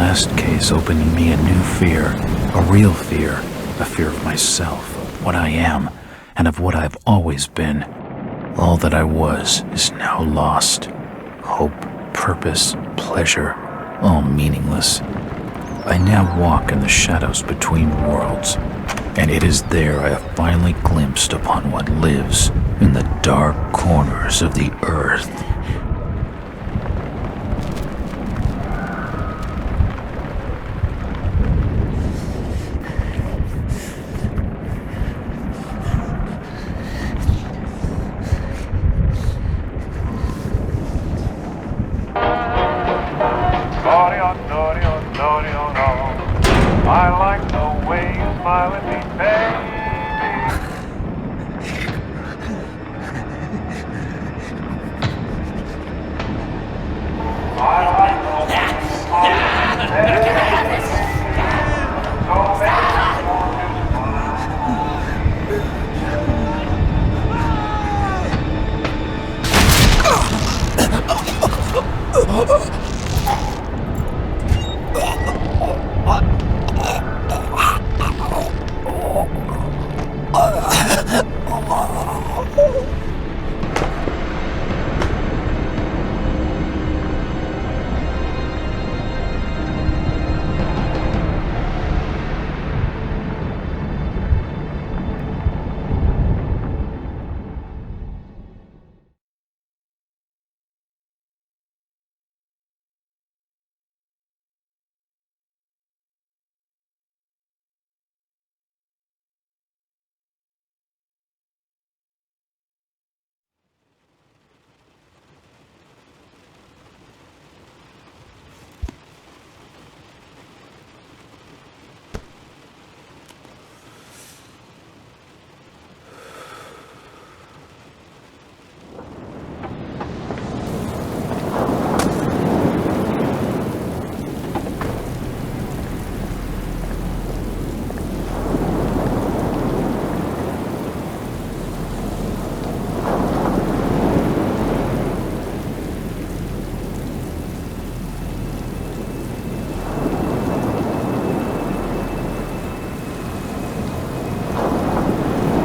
last case opened in me a new fear, a real fear, a fear of myself, of what I am, and of what I've always been. All that I was is now lost. Hope, purpose, pleasure, all meaningless. I now walk in the shadows between worlds, and it is there I have finally glimpsed upon what lives in the dark corners of the earth. I like the way you smile at me, baby. I like the way you smile at me, baby. So make me want to smile.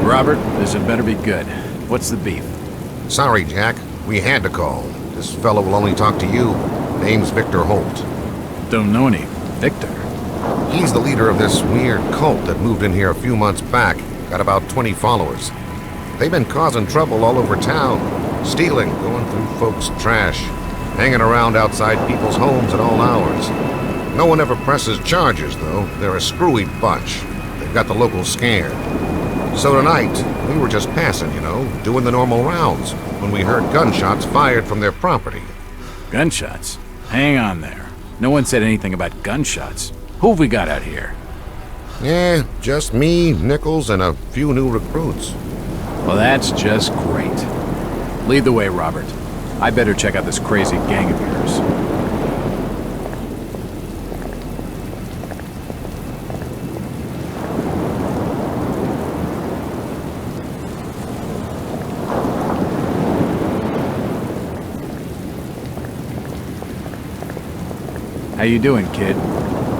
Robert, this had better be good. What's the beef? Sorry, Jack. We had to call. This fellow will only talk to you. Name's Victor Holt. Don't know any Victor. He's the leader of this weird cult that moved in here a few months back. Got about 20 followers. They've been causing trouble all over town. Stealing, going through folks' trash, hanging around outside people's homes at all hours. No one ever presses charges, though. They're a screwy bunch. They've got the locals scared. So tonight, we were just passing, doing the normal rounds, when we heard gunshots fired from their property. Gunshots? Hang on there. No one said anything about gunshots. Who have we got out here? Just me, Nichols, and a few new recruits. Well, that's just great. Lead the way, Robert. I better check out this crazy gang of yours. How you doing, kid?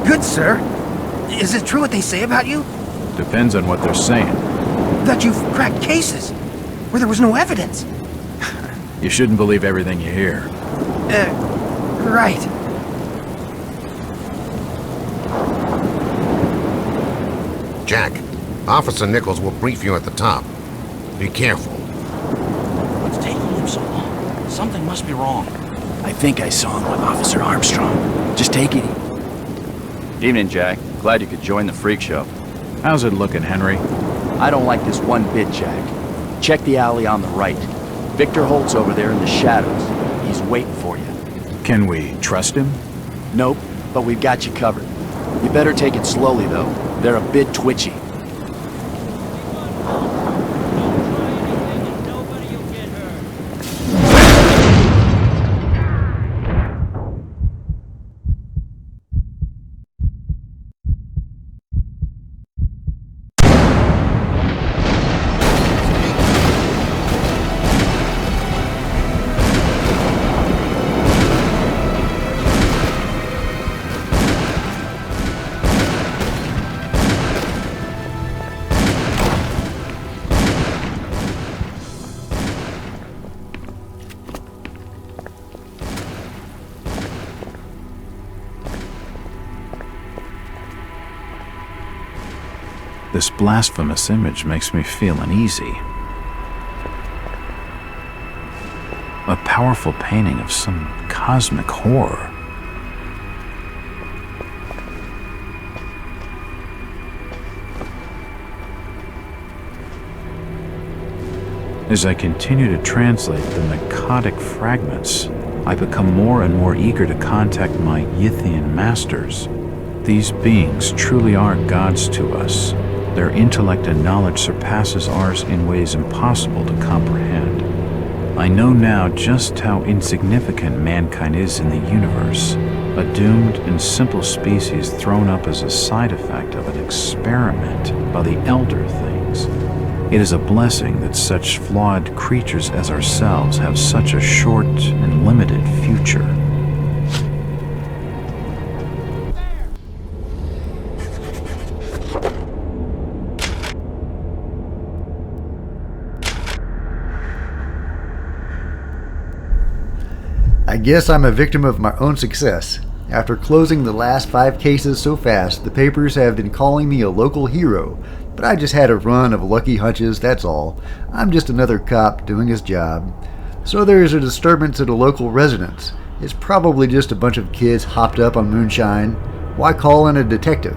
Good, sir. Is it true what they say about you? Depends on what they're saying. That you've cracked cases where there was no evidence. You shouldn't believe everything you hear. Right. Jack, Officer Nichols will brief you at the top. Be careful. What's taking him so long? Something must be wrong. I think I saw him with Officer Armstrong. Just take it. Evening, Jack. Glad you could join the freak show. How's it looking, Henry? I don't like this one bit, Jack. Check the alley on the right. Victor Holt's over there in the shadows. He's waiting for you. Can we trust him? Nope, but we've got you covered. You better take it slowly, though. They're a bit twitchy. This blasphemous image makes me feel uneasy. A powerful painting of some cosmic horror. As I continue to translate the Akkadic fragments, I become more and more eager to contact my Yithian masters. These beings truly are gods to us. Their intellect and knowledge surpasses ours in ways impossible to comprehend. I know now just how insignificant mankind is in the universe, a doomed and simple species thrown up as a side effect of an experiment by the elder things. It is a blessing that such flawed creatures as ourselves have such a short and limited future. I guess I'm a victim of my own success. After closing the last 5 cases so fast, the papers have been calling me a local hero. But I just had a run of lucky hunches, that's all. I'm just another cop doing his job. So there's a disturbance at a local residence. It's probably just a bunch of kids hopped up on moonshine. Why call in a detective?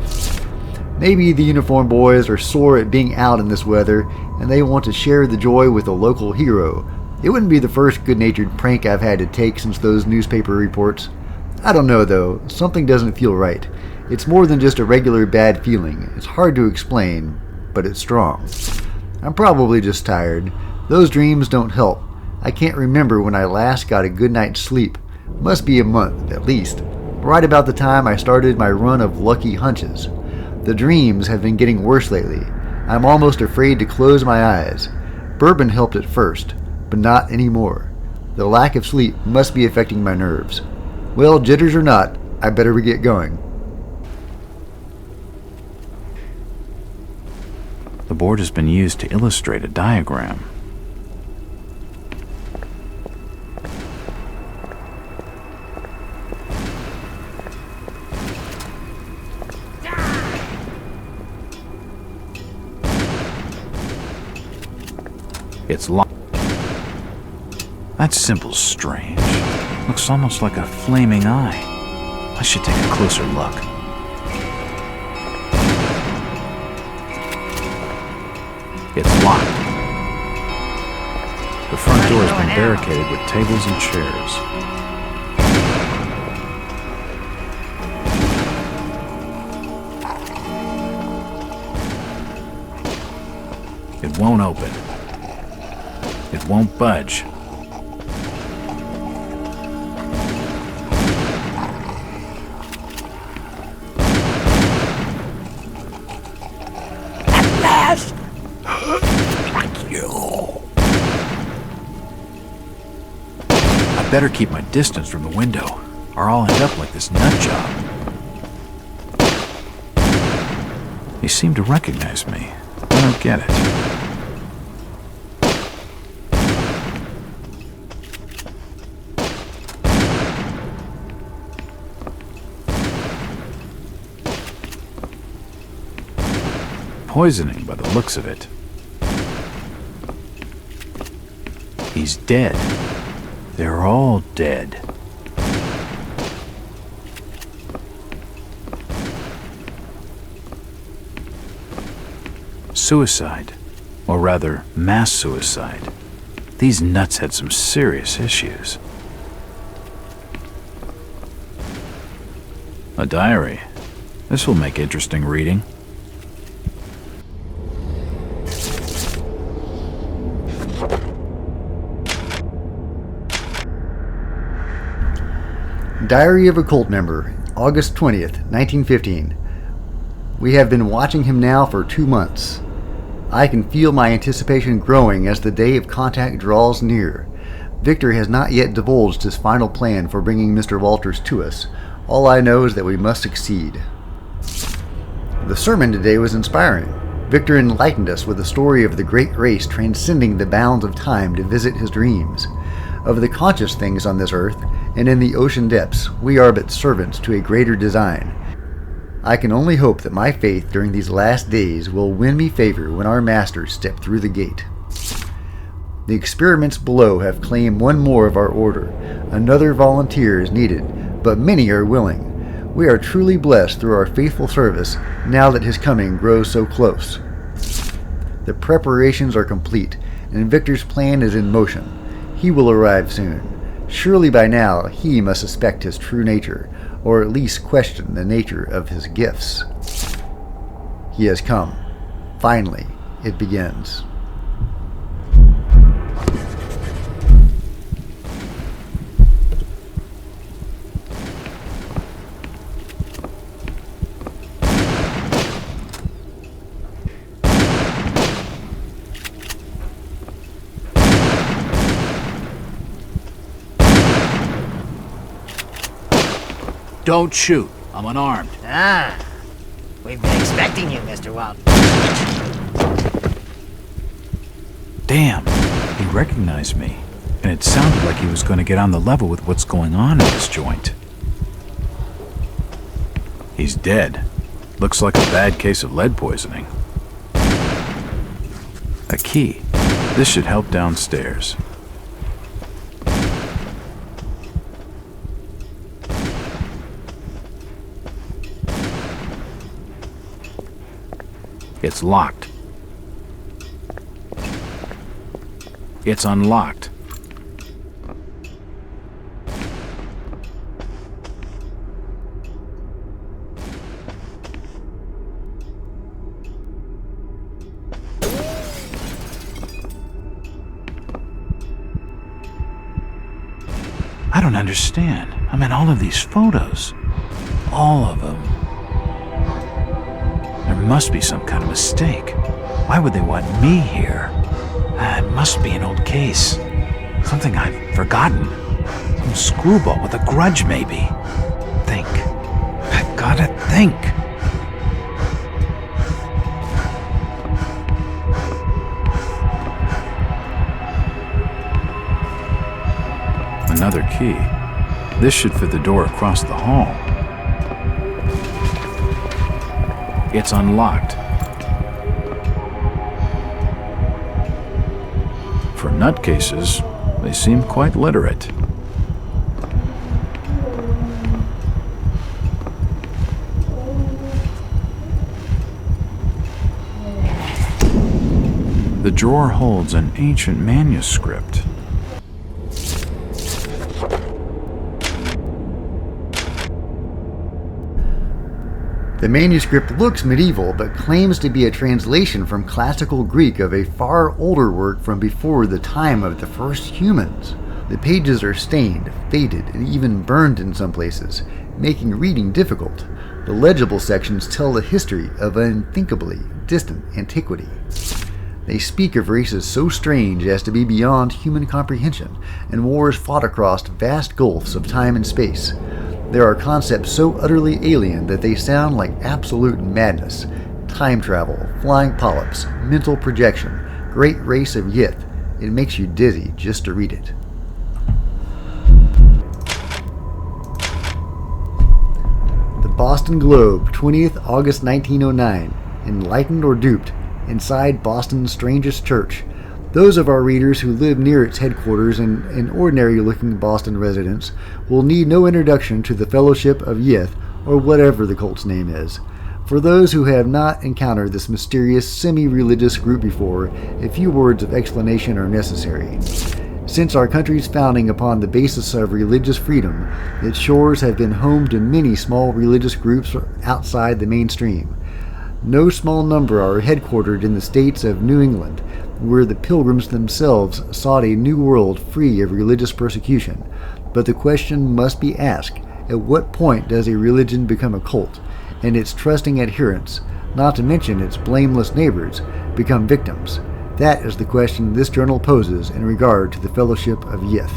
Maybe the uniform boys are sore at being out in this weather, and they want to share the joy with a local hero. It wouldn't be the first good-natured prank I've had to take since those newspaper reports. I don't know though, something doesn't feel right. It's more than just a regular bad feeling. It's hard to explain, but it's strong. I'm probably just tired. Those dreams don't help. I can't remember when I last got a good night's sleep. Must be a month, at least. Right about the time I started my run of lucky hunches. The dreams have been getting worse lately. I'm almost afraid to close my eyes. Bourbon helped at first, but not anymore. The lack of sleep must be affecting my nerves. Well, jitters or not, I better get going. The board has been used to illustrate a diagram. It's locked. That symbol's strange. Looks almost like a flaming eye. I should take a closer look. It's locked. The front door has been barricaded with tables and chairs. It won't open. It won't budge. At last! I better keep my distance from the window, or I'll end up like this nut job. They seem to recognize me. I don't get it. Poisoning by the looks of it. He's dead. They're all dead. Suicide, or rather, mass suicide. These nuts had some serious issues. A diary. This will make interesting reading. Diary of a Cult Member, August 20th, 1915. We have been watching him now for 2 months. I can feel my anticipation growing as the day of contact draws near. Victor has not yet divulged his final plan for bringing Mr. Walters to us. All I know is that we must succeed. The sermon today was inspiring. Victor enlightened us with a story of the great race transcending the bounds of time to visit his dreams. Of the conscious things on this earth, and in the ocean depths, we are but servants to a greater design. I can only hope that my faith during these last days will win me favor when our masters step through the gate. The experiments below have claimed one more of our order. Another volunteer is needed, but many are willing. We are truly blessed through our faithful service now that his coming grows so close. The preparations are complete, and Victor's plan is in motion. He will arrive soon. Surely by now he must suspect his true nature, or at least question the nature of his gifts. He has come. Finally, it begins. Don't shoot. I'm unarmed. Ah, we've been expecting you, Mr. Walton. Damn, he recognized me. And it sounded like he was going to get on the level with what's going on in this joint. He's dead. Looks like a bad case of lead poisoning. A key. This should help downstairs. It's locked. It's unlocked. I don't understand. I mean, all of these photos. All of them. There must be some kind of mistake. Why would they want me here? It must be an old case. Something I've forgotten. Some screwball with a grudge, maybe. Think. I've gotta think. Another key. This should fit the door across the hall. It's unlocked. For nutcases, they seem quite literate. The drawer holds an ancient manuscript. The manuscript looks medieval, but claims to be a translation from classical Greek of a far older work from before the time of the first humans. The pages are stained, faded, and even burned in some places, making reading difficult. The legible sections tell the history of an unthinkably distant antiquity. They speak of races so strange as to be beyond human comprehension, and wars fought across vast gulfs of time and space. There are concepts so utterly alien that they sound like absolute madness. Time travel, flying polyps, mental projection, great race of Yith. It makes you dizzy just to read it. The Boston Globe, 20th August 1909. Enlightened or duped? Inside Boston's strangest church. Those of our readers who live near its headquarters and ordinary-looking Boston residents will need no introduction to the Fellowship of Yith, or whatever the cult's name is. For those who have not encountered this mysterious, semi-religious group before, a few words of explanation are necessary. Since our country's founding upon the basis of religious freedom, its shores have been home to many small religious groups outside the mainstream. No small number are headquartered in the states of New England, where the Pilgrims themselves sought a new world free of religious persecution. But the question must be asked, at what point does a religion become a cult, and its trusting adherents, not to mention its blameless neighbors, become victims? That is the question this journal poses in regard to the Fellowship of Yith.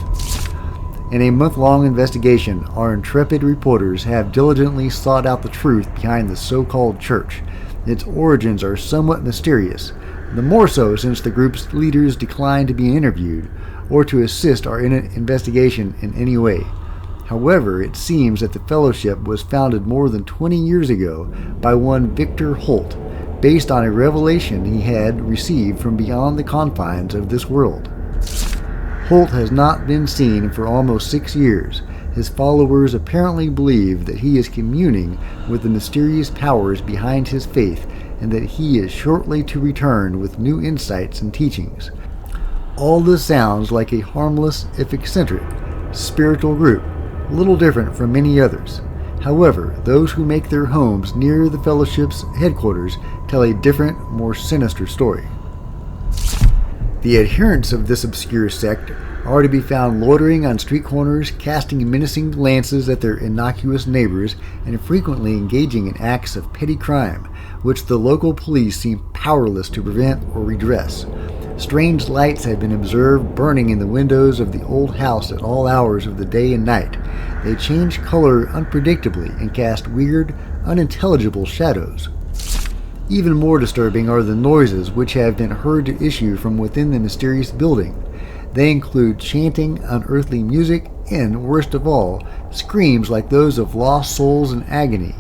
In a month-long investigation, our intrepid reporters have diligently sought out the truth behind the so-called church. Its origins are somewhat mysterious, the more so since the group's leaders declined to be interviewed or to assist our investigation in any way. However, it seems that the Fellowship was founded more than 20 years ago by one Victor Holt, based on a revelation he had received from beyond the confines of this world. Holt has not been seen for almost 6 years. His followers apparently believe that he is communing with the mysterious powers behind his faith and that he is shortly to return with new insights and teachings. All this sounds like a harmless, if eccentric, spiritual group, little different from many others. However, those who make their homes near the Fellowship's headquarters tell a different, more sinister story. The adherents of this obscure sect are to be found loitering on street corners, casting menacing glances at their innocuous neighbors, and frequently engaging in acts of petty crime, which the local police seem powerless to prevent or redress. Strange lights have been observed burning in the windows of the old house at all hours of the day and night. They change color unpredictably and cast weird, unintelligible shadows. Even more disturbing are the noises which have been heard to issue from within the mysterious building. They include chanting, unearthly music, and, worst of all, screams like those of lost souls in agony.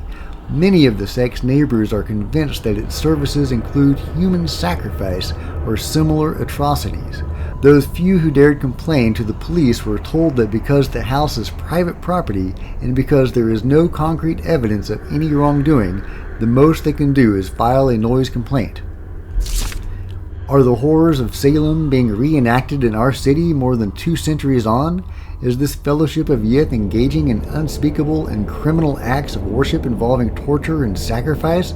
Many of the sect's neighbors are convinced that its services include human sacrifice or similar atrocities. Those few who dared complain to the police were told that because the house is private property and because there is no concrete evidence of any wrongdoing, the most they can do is file a noise complaint. Are the horrors of Salem being reenacted in our city more than 2 centuries on? Is this Fellowship of Yith engaging in unspeakable and criminal acts of worship involving torture and sacrifice?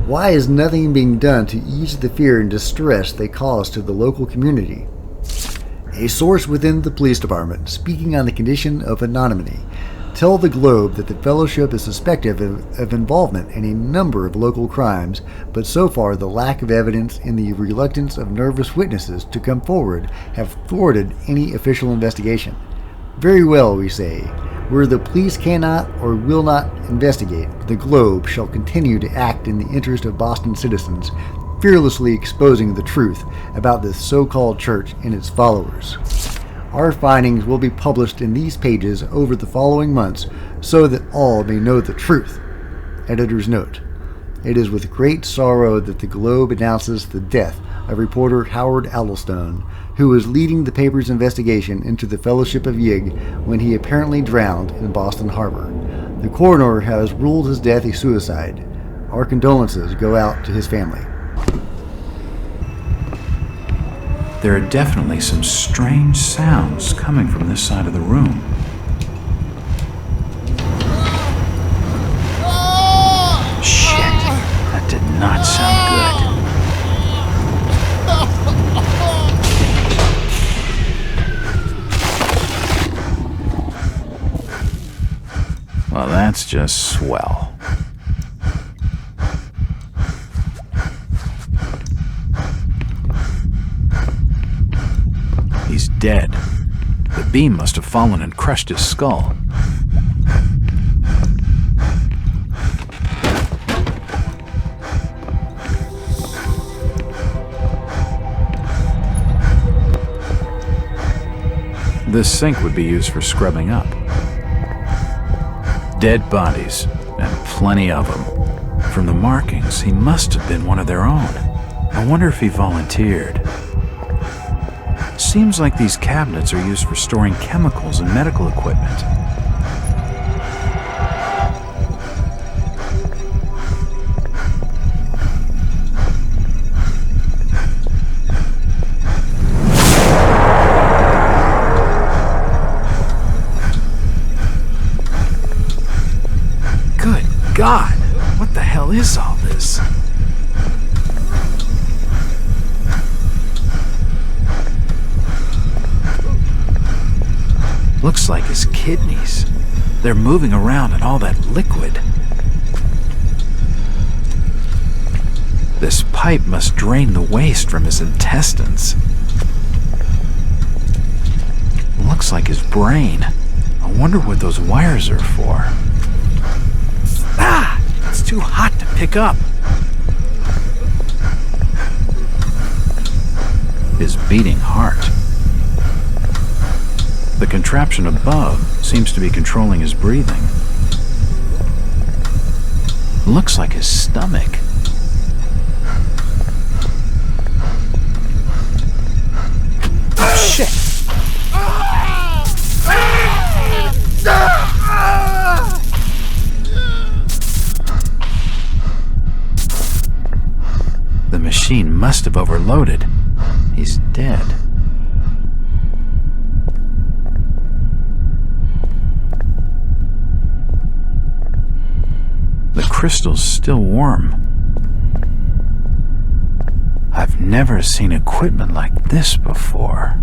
Why is nothing being done to ease the fear and distress they cause to the local community? A source within the police department, speaking on the condition of anonymity, tell the Globe that the Fellowship is suspected of involvement in a number of local crimes, but so far the lack of evidence and the reluctance of nervous witnesses to come forward have thwarted any official investigation. Very well, we say. Where the police cannot or will not investigate, the Globe shall continue to act in the interest of Boston citizens, fearlessly exposing the truth about this so-called church and its followers. Our findings will be published in these pages over the following months so that all may know the truth. Editor's note. It is with great sorrow that the Globe announces the death of reporter Howard Aldelstone, who was leading the paper's investigation into the Fellowship of Yig when he apparently drowned in Boston Harbor. The coroner has ruled his death a suicide. Our condolences go out to his family. There are definitely some strange sounds coming from this side of the room. Shit, that did not sound good. Well, that's just swell. He's dead. The beam must have fallen and crushed his skull. This sink would be used for scrubbing up. Dead bodies, and plenty of them. From the markings, he must have been one of their own. I wonder if he volunteered. Seems like these cabinets are used for storing chemicals and medical equipment. Good God, what the hell is all this? Looks like his kidneys. They're moving around in all that liquid. This pipe must drain the waste from his intestines. Looks like his brain. I wonder what those wires are for. Ah! It's too hot to pick up. His beating heart. The contraption above seems to be controlling his breathing. Looks like his stomach. Oh, shit! The machine must have overloaded. He's dead. The crystal's still warm. I've never seen equipment like this before.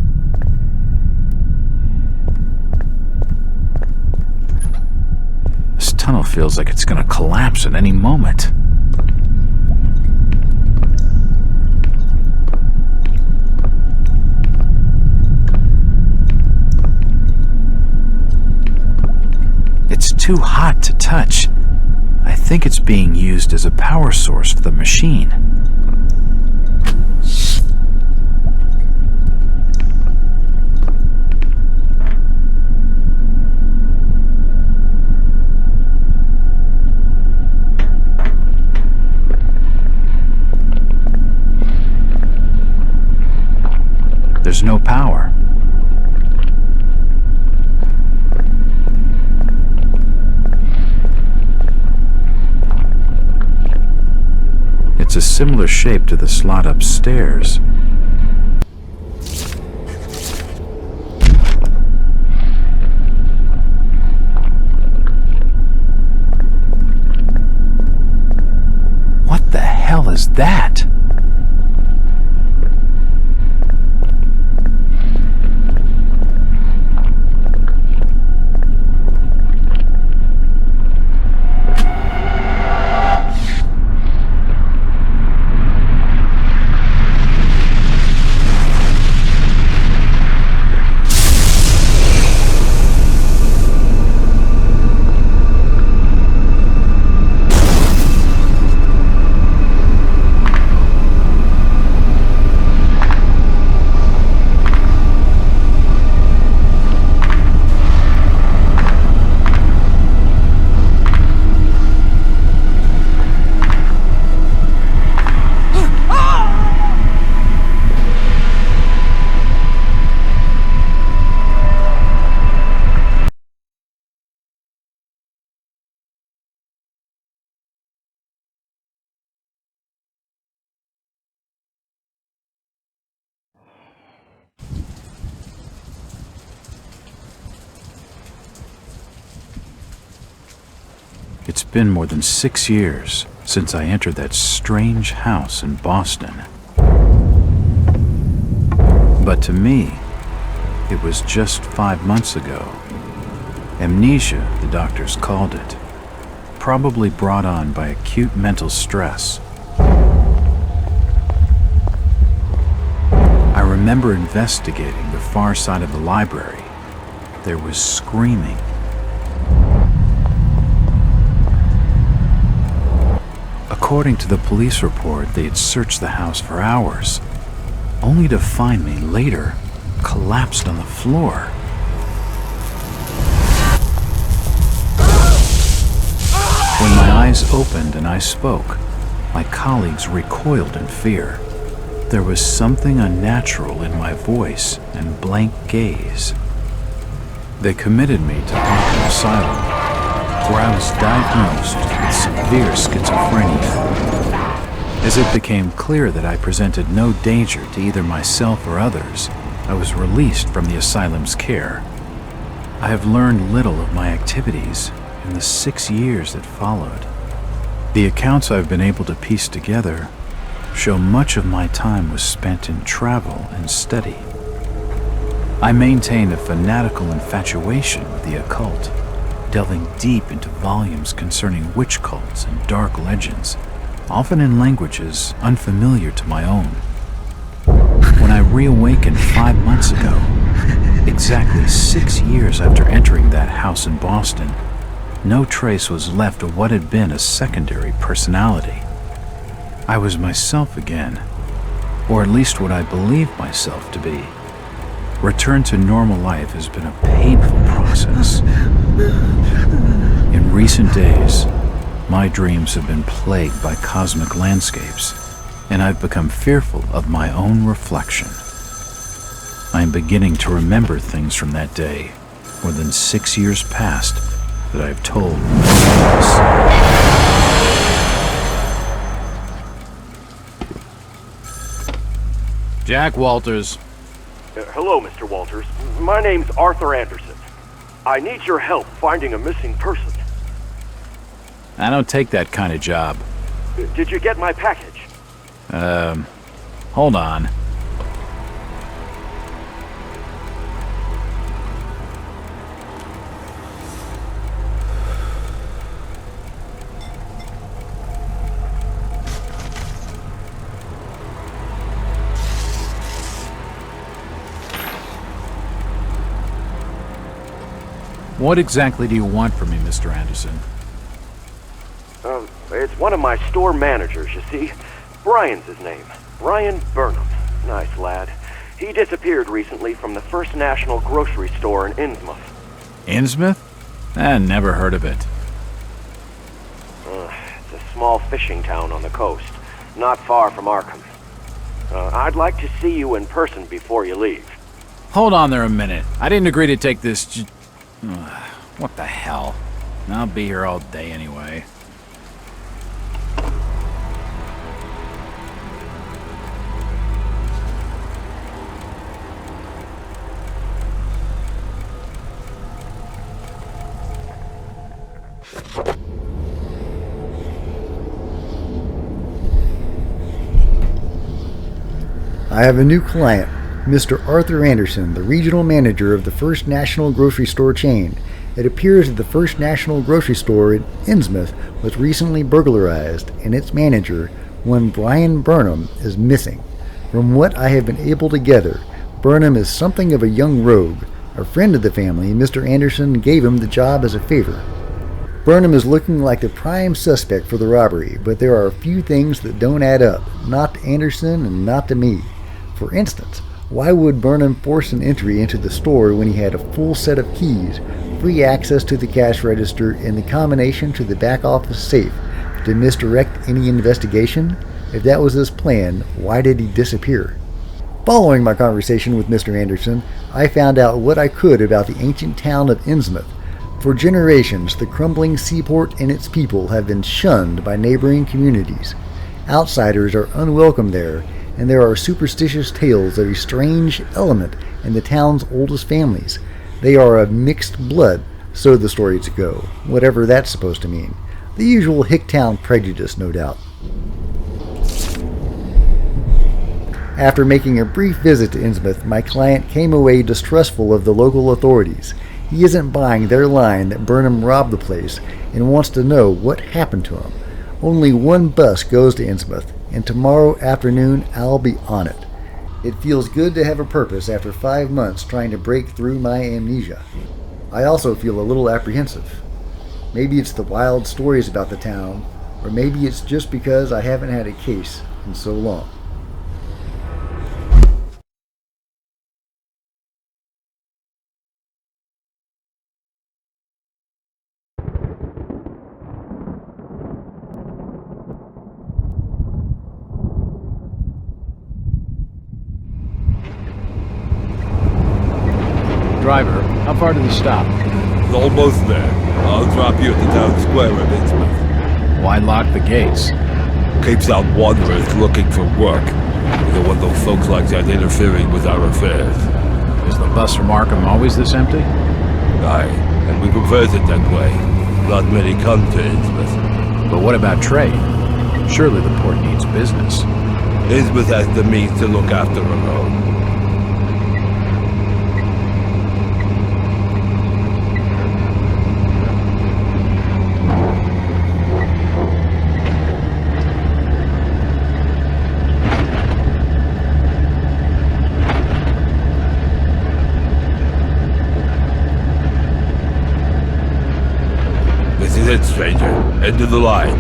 This tunnel feels like it's gonna collapse at any moment. It's too hot to touch. I think it's being used as a power source for the machine. There's no power. It's a similar shape to the slot upstairs. What the hell is that? It's been more than 6 years since I entered that strange house in Boston. But to me, it was just 5 months ago. Amnesia, the doctors called it, probably brought on by acute mental stress. I remember investigating the far side of the library. There was screaming. According to the police report, they had searched the house for hours, only to find me later collapsed on the floor. When my eyes opened and I spoke, my colleagues recoiled in fear. There was something unnatural in my voice and blank gaze. They committed me to Arkham Asylum, where I was diagnosed with severe schizophrenia. As it became clear that I presented no danger to either myself or others, I was released from the asylum's care. I have learned little of my activities in the 6 years that followed. The accounts I've been able to piece together show much of my time was spent in travel and study. I maintained a fanatical infatuation with the occult, delving deep into volumes concerning witch cults and dark legends, often in languages unfamiliar to my own. When I reawakened 5 months ago, exactly 6 years after entering that house in Boston, no trace was left of what had been a secondary personality. I was myself again, or at least what I believed myself to be. Return to normal life has been a painful process. In recent days, my dreams have been plagued by cosmic landscapes, and I've become fearful of my own reflection. I am beginning to remember things from that day, more than 6 years past, that I've told no one else. Jack Walters. Hello, Mr. Walters. My name's Arthur Anderson. I need your help finding a missing person. I don't take that kind of job. Did you get my package? Hold on. What exactly do you want from me, Mr. Anderson? It's one of my store managers, you see. Brian's his name. Brian Burnham. Nice lad. He disappeared recently from the First National grocery store in Innsmouth. Innsmouth? Never heard of it. It's a small fishing town on the coast, not far from Arkham. I'd like to see you in person before you leave. Hold on there a minute. I didn't agree to take this what the hell? I'll be here all day anyway. I have a new client, Mr. Arthur Anderson, the regional manager of the First National grocery store chain. It appears that the First National grocery store in Innsmouth was recently burglarized, and its manager, one Brian Burnham, is missing. From what I have been able to gather, Burnham is something of a young rogue. A friend of the family, Mr. Anderson, gave him the job as a favor. Burnham is looking like the prime suspect for the robbery, but there are a few things that don't add up, not to Anderson and not to me. For instance, why would Burnham force an entry into the store when he had a full set of keys, free access to the cash register, and the combination to the back office safe to misdirect any investigation? If that was his plan, why did he disappear? Following my conversation with Mr. Anderson, I found out what I could about the ancient town of Innsmouth. For generations, the crumbling seaport and its people have been shunned by neighboring communities. Outsiders are unwelcome there, and there are superstitious tales of a strange element in the town's oldest families. They are of mixed blood, so the stories go, whatever that's supposed to mean. The usual Hicktown prejudice, no doubt. After making a brief visit to Innsmouth, my client came away distrustful of the local authorities. He isn't buying their line that Burnham robbed the place and wants to know what happened to him. Only one bus goes to Innsmouth, and tomorrow afternoon I'll be on it. It feels good to have a purpose after 5 months trying to break through my amnesia. I also feel a little apprehensive. Maybe it's the wild stories about the town, or maybe it's just because I haven't had a case in so long. Driver, how far to the stop? It's almost there. I'll drop you at the town square of Innsmouth. Why lock the gates? Keeps out wanderers looking for work. We don't want those folks like that interfering with our affairs. Is the bus from Arkham always this empty? Aye, and we prefers it that way. Not many come to Innsmouth. But what about trade? Surely the port needs business. Innsmouth has the means to look after her own. This is it, stranger. End of the line.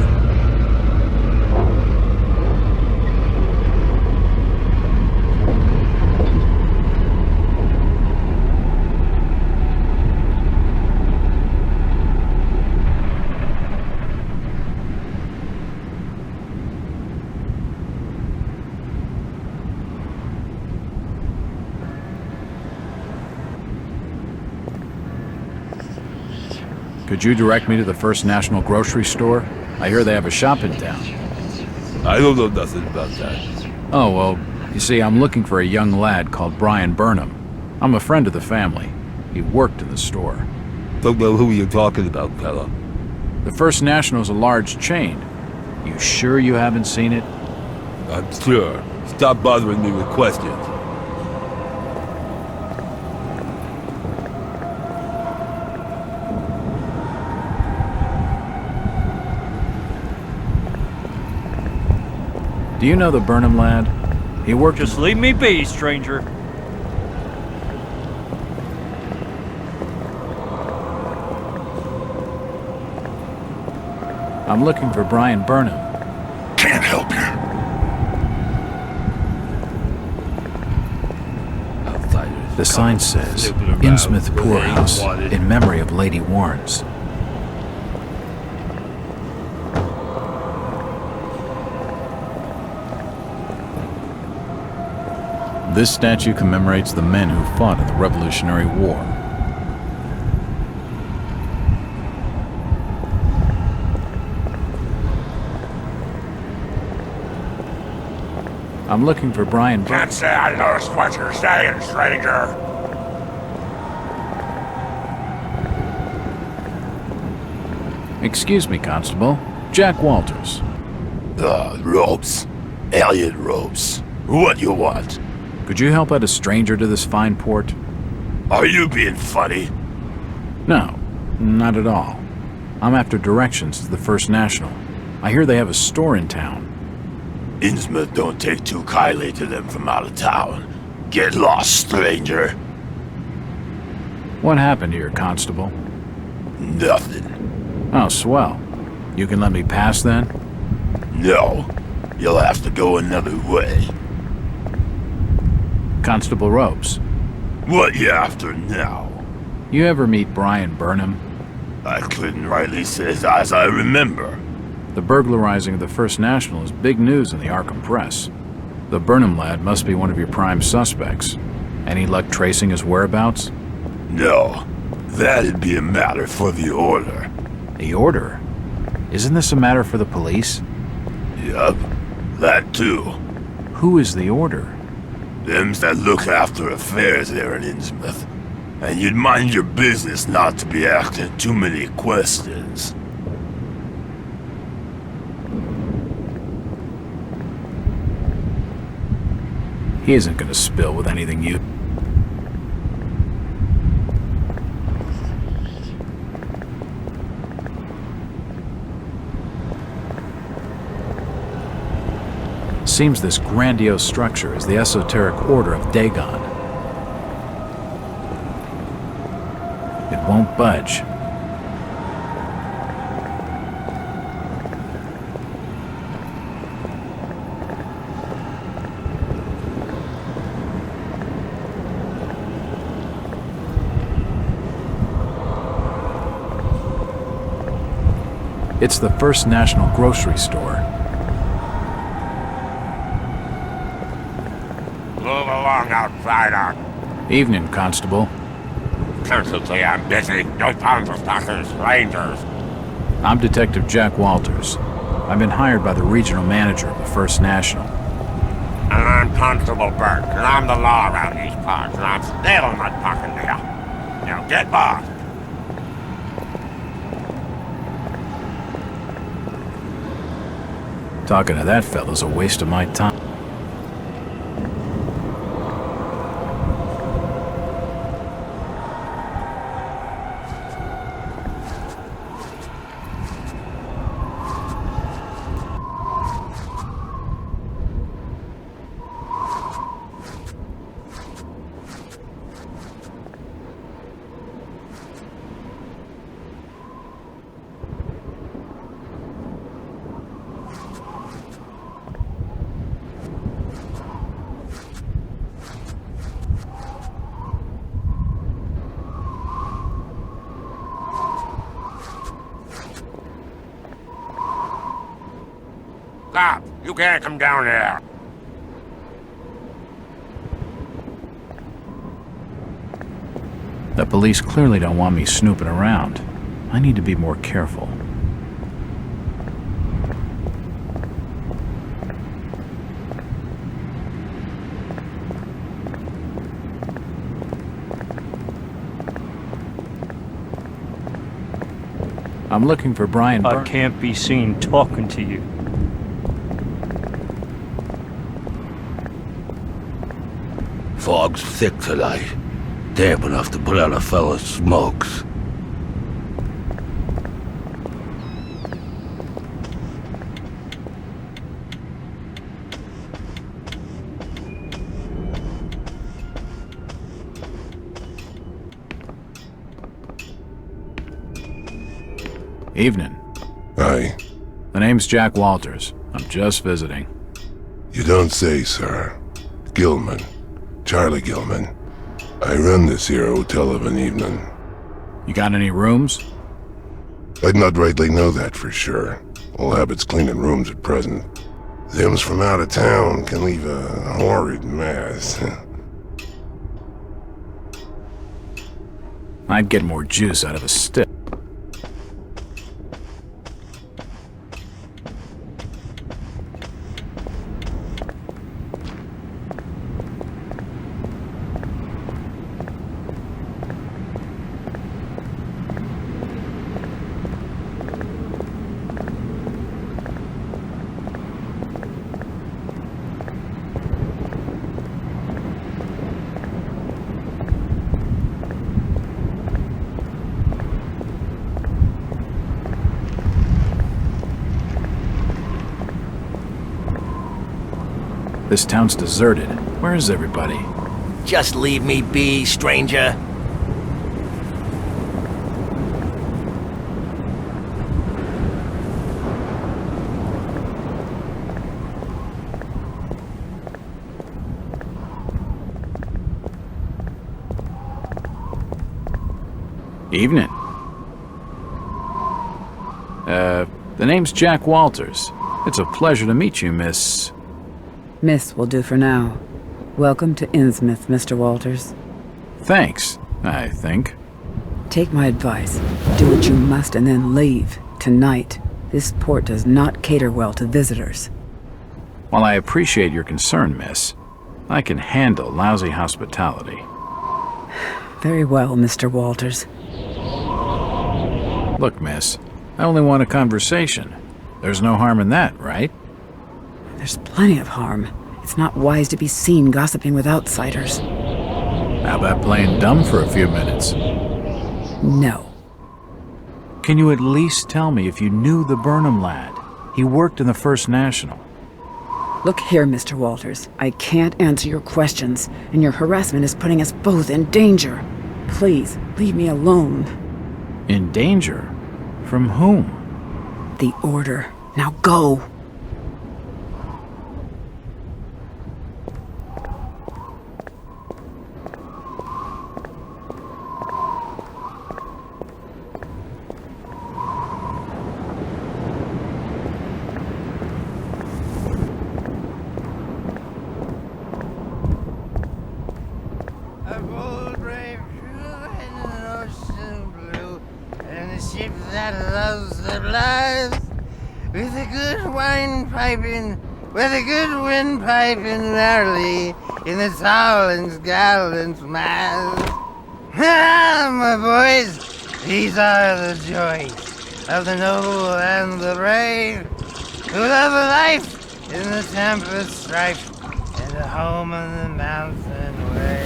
Could you direct me to the First National grocery store? I hear they have a shop in town. I don't know nothing about that. Oh, well, you see, I'm looking for a young lad called Brian Burnham. I'm a friend of the family. He worked in the store. Don't know who you're talking about, fella. The First National's a large chain. You sure you haven't seen it? I'm sure. Stop bothering me with questions. Do you know the Burnham lad? He worked... Just leave me be, stranger. I'm looking for Brian Burnham. Can't help you. Outsiders. The sign says, sniffing around Innsmouth where they ain't Poorhouse, wanted. in memory of Lady Warrens. This statue commemorates the men who fought in the Revolutionary War. I'm looking for Brian Burnham. Can't say I noticed what you're saying, stranger. Excuse me, Constable. Jack Walters. Ropes. Alien ropes. What you want? Could you help out a stranger to this fine port? Are you being funny? No, not at all. I'm after directions to the First National. I hear they have a store in town. Innsmouth don't take too kindly to them from out of town. Get lost, stranger. What happened here, Constable? Nothing. Oh, swell. You can let me pass then? No. You'll have to go another way. Constable Ropes. What you after now? You ever meet Brian Burnham? I couldn't rightly say as I remember. The burglarizing of the First National is big news in the Arkham press. The Burnham lad must be one of your prime suspects. Any luck tracing his whereabouts? No. That'd be a matter for the Order. The Order? Isn't this a matter for the police? Yup. That too. Who is the Order? Them's that look after affairs there in Innsmouth. And you'd mind your business not to be asking too many questions. He isn't gonna spill with anything you... Seems this grandiose structure is the esoteric order of Dagon. It won't budge. It's the First National grocery store. Move along, outsider. Evening, Constable. Certainly I'm busy. No time for talking to strangers. I'm Detective Jack Walters. I've been hired by the regional manager of the First National. And I'm Constable Burke, and I'm the law around these parts, and I'm still not talking to you. Now get lost. Talking to that fella's a waste of my time. Stop! You can't come down there. The police clearly don't want me snooping around. I need to be more careful. I'm looking for Brian I can't be seen talking to you. Fog's thick tonight. Damp enough to put out a fella's smokes. Evening. Hi. The name's Jack Walters. I'm just visiting. You don't say, sir. Gilman. Charlie Gilman. I run this here hotel of an evening. You got any rooms? I'd not rightly know that for sure. All habits cleaning rooms at present. Them's from out of town can leave a horrid mess. I'd get more juice out of a stick. This town's deserted. Where is everybody? Just leave me be, stranger. Evening. The name's Jack Walters. It's a pleasure to meet you, Miss... Miss will do for now. Welcome to Innsmouth, Mr. Walters. Thanks, I think. Take my advice. Do what you must and then leave. Tonight. This port does not cater well to visitors. While I appreciate your concern, miss, I can handle lousy hospitality. Very well, Mr. Walters. Look, miss, I only want a conversation. There's no harm in that, right? There's plenty of harm. It's not wise to be seen gossiping with outsiders. How about playing dumb for a few minutes? No. Can you at least tell me if you knew the Burnham lad? He worked in the First National. Look here, Mr. Walters. I can't answer your questions, and your harassment is putting us both in danger. Please, leave me alone. In danger? From whom? The Order. Now go! With a good wine piping, with a good wind piping merrily in the towland's gallant mast. Ah, my boys, these are the joys of the noble and the brave, who love a life in the tempest strife and a home on the mountain way.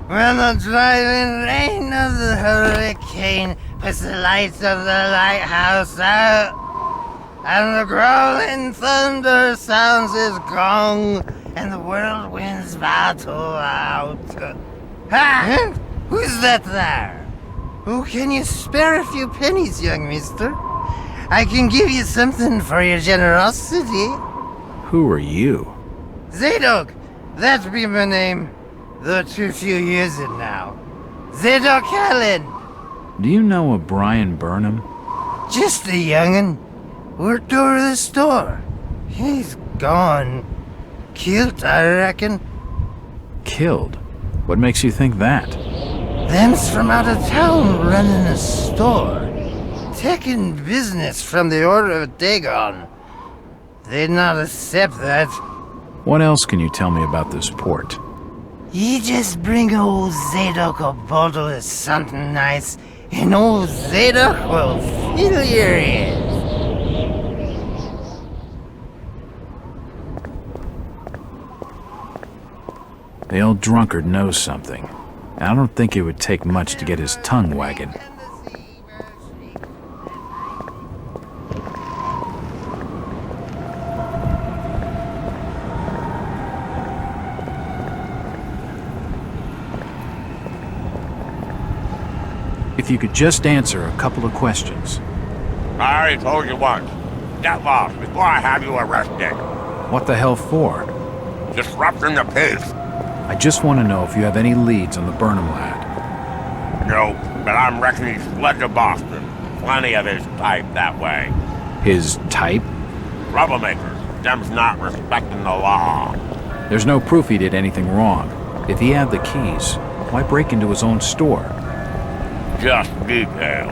When the driving rain of the hurricane puts the lights of the lighthouse out, and the growling thunder sounds his gong, and the whirlwinds battle out. Ha! Who's that there? Oh, can you spare a few pennies, young mister? I can give you something for your generosity. Who are you? Zadok, that be my name, though too few years it now. Zadok Allen. Do you know a Brian Burnham? Just a young'un. Worked over the store. He's gone. Killed, I reckon. Killed? What makes you think that? Them's from out of town running a store. taking business from the Order of Dagon. They'd not accept that. What else can you tell me about this port? You just bring old Zadok a bottle of something nice, and old Zadok will fill your ears. The old drunkard knows something. I don't think it would take much to get his tongue wagging. If you could just answer a couple of questions. I already told you once. Get lost before I have you arrested. What the hell for? Disrupting the peace. I just want to know if you have any leads on the Burnham lad. No, but I'm reckoning he's fled to Boston. Plenty of his type that way. His type? Troublemakers. Them's not respecting the law. There's no proof he did anything wrong. If he had the keys, why break into his own store? Just details.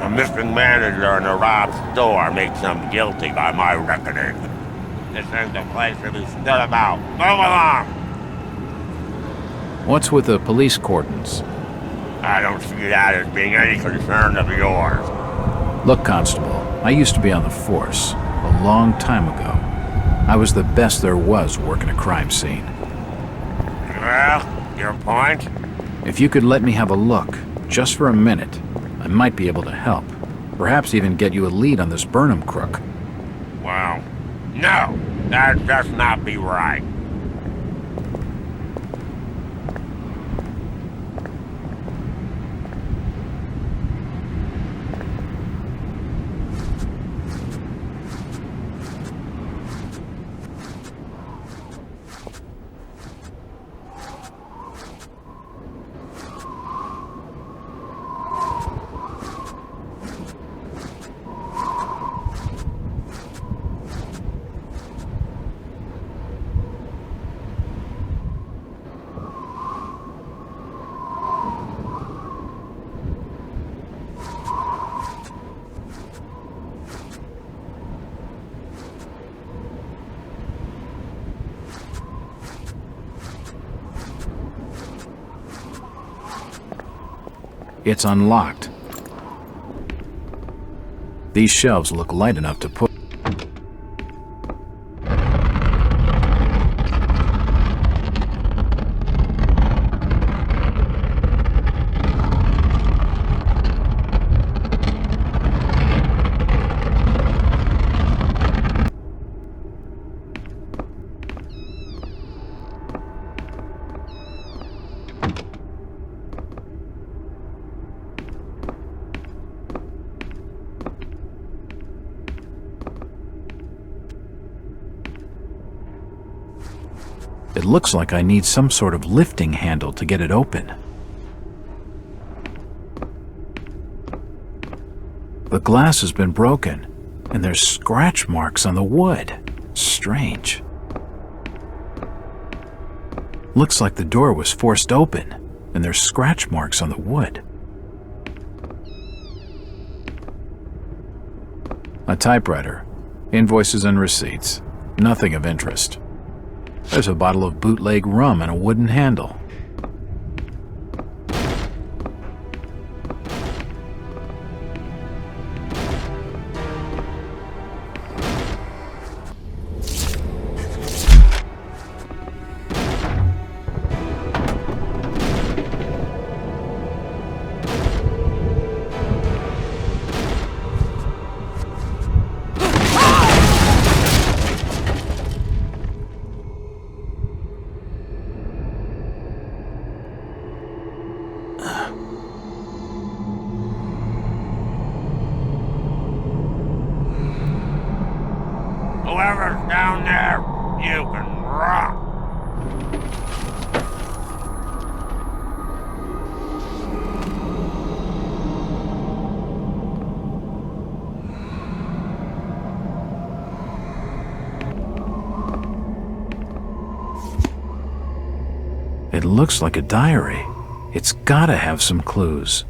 A missing manager in a robbed store makes him guilty by my reckoning. This ain't the place to be stood about. Move along! What's with the police cordons? I don't see that as being any concern of yours. Look, Constable, I used to be on the force, a long time ago. I was the best there was working a crime scene. Well, your point? If you could let me have a look, just for a minute, I might be able to help. Perhaps even get you a lead on this Burnham crook. Well, no, that'd just not be right. It's unlocked. These shelves look light enough to put... It looks like I need some sort of lifting handle to get it open. The glass has been broken, and there's scratch marks on the wood. Strange. Looks like the door was forced open, and there's scratch marks on the wood. A typewriter, invoices and receipts, nothing of interest. There's a bottle of bootleg rum and a wooden handle. Whoever's down there, you can rock. It looks like a diary. It's gotta have some clues.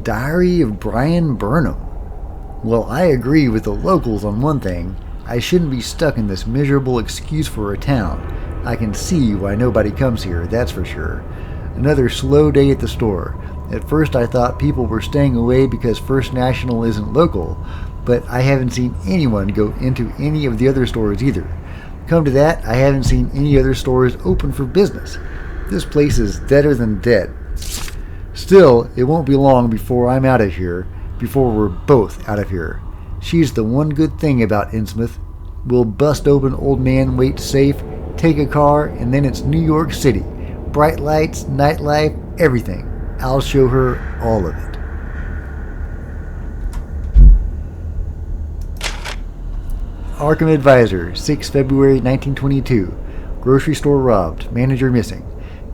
Diary of Brian Burnham. Well, I agree with the locals on one thing. I shouldn't be stuck in this miserable excuse for a town. I can see why nobody comes here, that's for sure. Another slow day at the store. At first I thought people were staying away because First National isn't local, but I haven't seen anyone go into any of the other stores either. Come to that, I haven't seen any other stores open for business. This place is deader than dead. Still, it won't be long before I'm out of here, before we're both out of here. She's the one good thing about Innsmouth. We'll bust open Old Man Waite's safe, take a car, and then it's New York City. Bright lights, nightlife, everything. I'll show her all of it. Arkham Advisor, 6 February 1922. Grocery store robbed. Manager missing.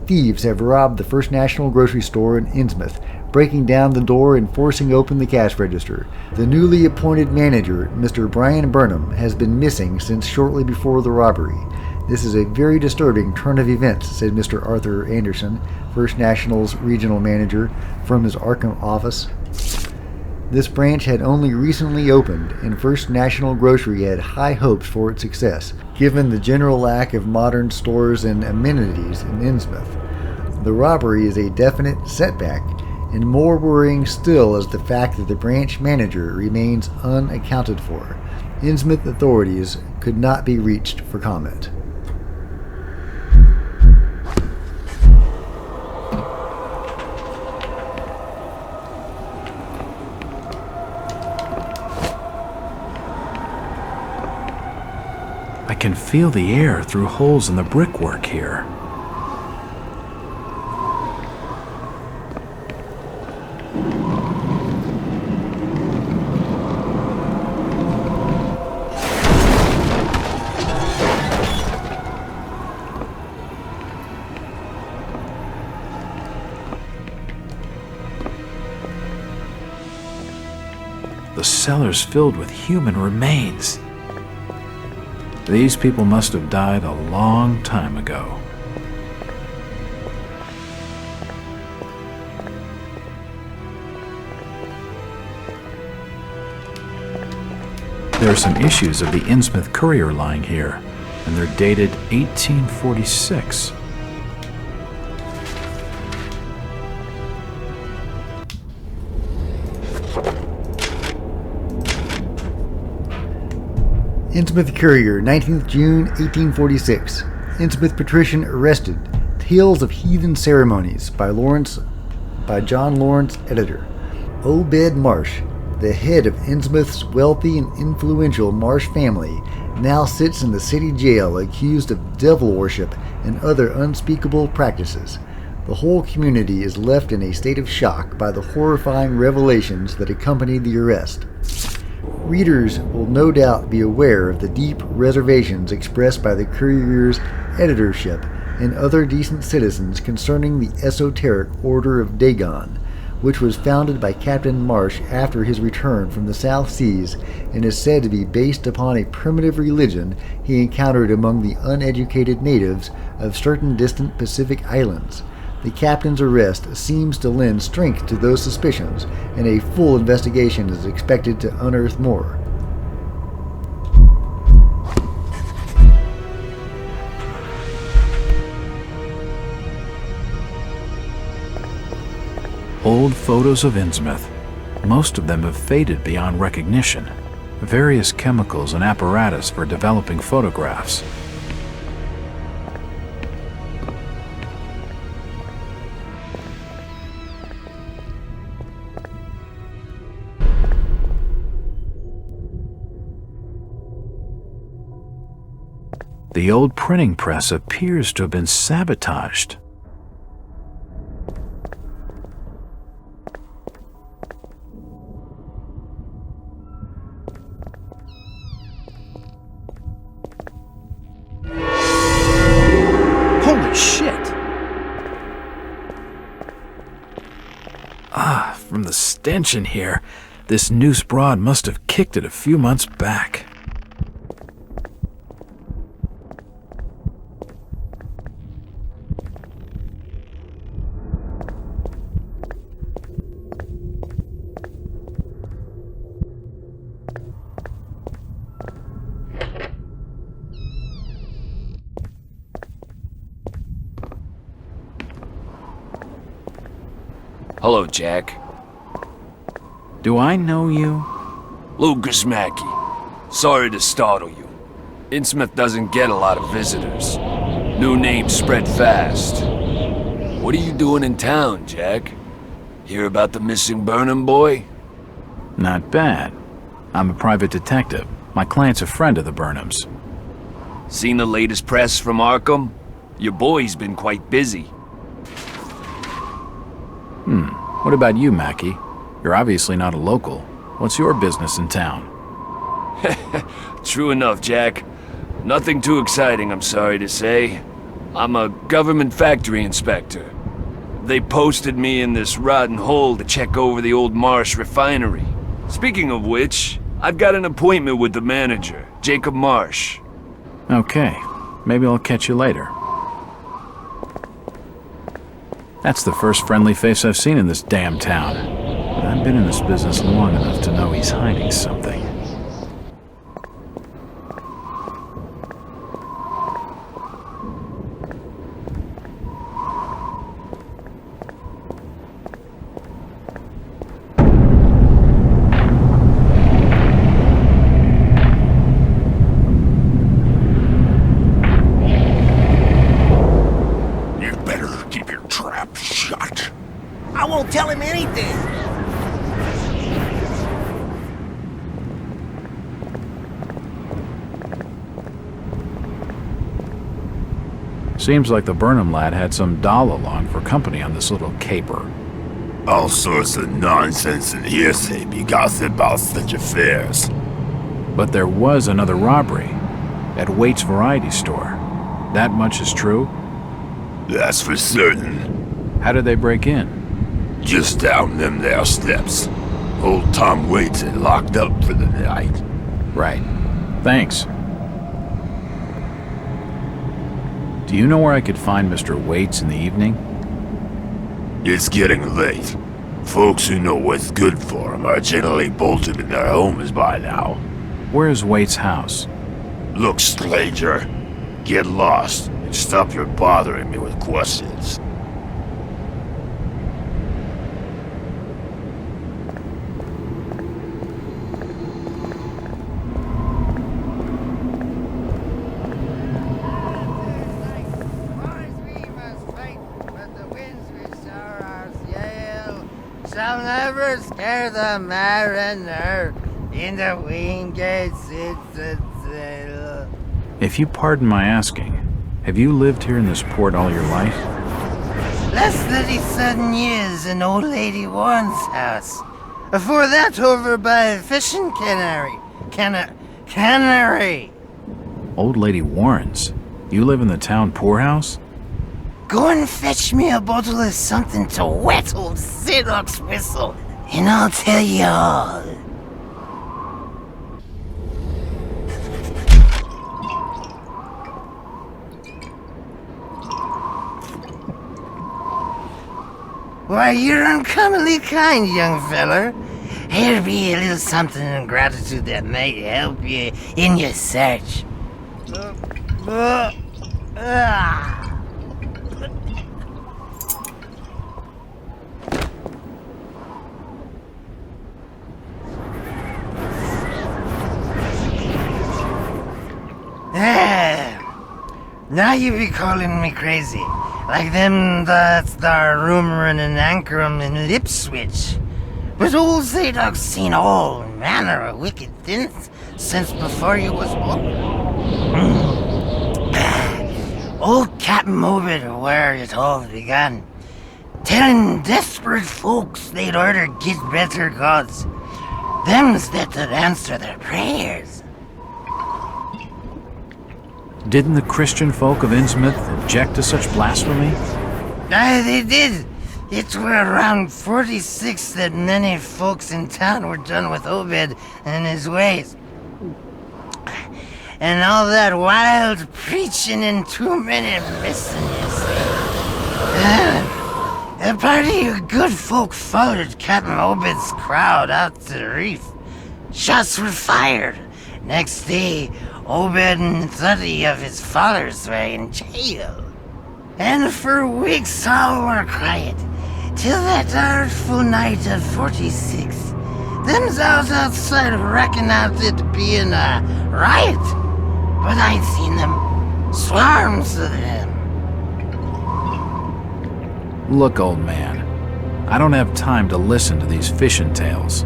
Thieves have robbed the First National grocery store in Innsmouth, breaking down the door and forcing open the cash register. The newly appointed manager, Mr. Brian Burnham, has been missing since shortly before the robbery. This is a very disturbing turn of events, said Mr. Arthur Anderson, First National's regional manager, from his Arkham office. This branch had only recently opened, and First National Grocery had high hopes for its success, given the general lack of modern stores and amenities in Innsmouth. The robbery is a definite setback, and more worrying still is the fact that the branch manager remains unaccounted for. Innsmouth authorities could not be reached for comment. I can feel the air through holes in the brickwork here. The cellar's filled with human remains. These people must have died a long time ago. There are some issues of the Innsmouth Courier lying here, and they're dated 1846. Innsmouth Courier, 19th June, 1846. Innsmouth Patrician arrested. Tales of Heathen Ceremonies by John Lawrence, editor. Obed Marsh, the head of Innsmouth's wealthy and influential Marsh family, now sits in the city jail accused of devil worship and other unspeakable practices. The whole community is left in a state of shock by the horrifying revelations that accompanied the arrest. Readers will no doubt be aware of the deep reservations expressed by the Courier's editorship and other decent citizens concerning the esoteric Order of Dagon, which was founded by Captain Marsh after his return from the South Seas and is said to be based upon a primitive religion he encountered among the uneducated natives of certain distant Pacific islands. The captain's arrest seems to lend strength to those suspicions, and a full investigation is expected to unearth more. Old photos of Innsmouth. Most of them have faded beyond recognition. Various chemicals and apparatus for developing photographs. The old printing press appears to have been sabotaged. Holy shit! From the stench in here, this noose broad must have kicked it a few months back. Hello, Jack. Do I know you? Lucas Mackey. Sorry to startle you. Innsmouth doesn't get a lot of visitors. New names spread fast. What are you doing in town, Jack? Hear about the missing Burnham boy? Not bad. I'm a private detective. My client's a friend of the Burnhams. Seen the latest press from Arkham? Your boy's been quite busy. What about you, Mackie? You're obviously not a local. What's your business in town? True enough, Jack. Nothing too exciting, I'm sorry to say. I'm a government factory inspector. They posted me in this rotten hole to check over the old Marsh refinery. Speaking of which, I've got an appointment with the manager, Jacob Marsh. Okay, maybe I'll catch you later. That's the first friendly face I've seen in this damn town. But I've been in this business long enough to know he's hiding something. I won't tell him anything. Seems like the Burnham lad had some doll along for company on this little caper. All sorts of nonsense and hearsay be gossiped about such affairs. But there was another robbery at Waite's Variety Store. That much is true? That's for certain. How did they break in? Just down them there steps. Old Tom Waits had locked up for the night. Right. Thanks. Do you know where I could find Mr. Waits in the evening? It's getting late. Folks who know what's good for them are generally bolted in their homes by now. Where's Waits' house? Look, stranger. Get lost and stop your bothering me with questions. Shall never scare the mariner. In the wingate sits a sail. If you pardon my asking, have you lived here in this port all your life? Less 37 years in old lady Warren's house. Before that, over by fishing cannery. Cannery. Old Lady Warren's? You live in the town poorhouse? Go and fetch me a bottle of something to wet old Sidoc's whistle, and I'll tell you all. Why, you're uncommonly kind, young feller. Here be a little something in gratitude that might help you in your search. Now you be calling me crazy. Like them that's there rumoring in Ankrum and Lipswich. But old Zadok's seen all manner of wicked things since before you was born. Old Captain Mobid where it all began. Telling desperate folks they'd order get better gods. Them's that would answer their prayers. Didn't the Christian folk of Innsmouth object to such blasphemy? Aye, they did. It were around 46 that many folks in town were done with Obed and his ways. And all that wild preaching and too many missing, you see. A party of good folk followed Captain Obed's crowd out to the reef. Shots were fired. Next day, Obed and 30 of his followers were in jail. And for weeks all were quiet. till that artful night of 46. Them's I was outside wrecking out it being a riot. But I'd seen them. Swarms of them. Look, old man, I don't have time to listen to these fishing tales.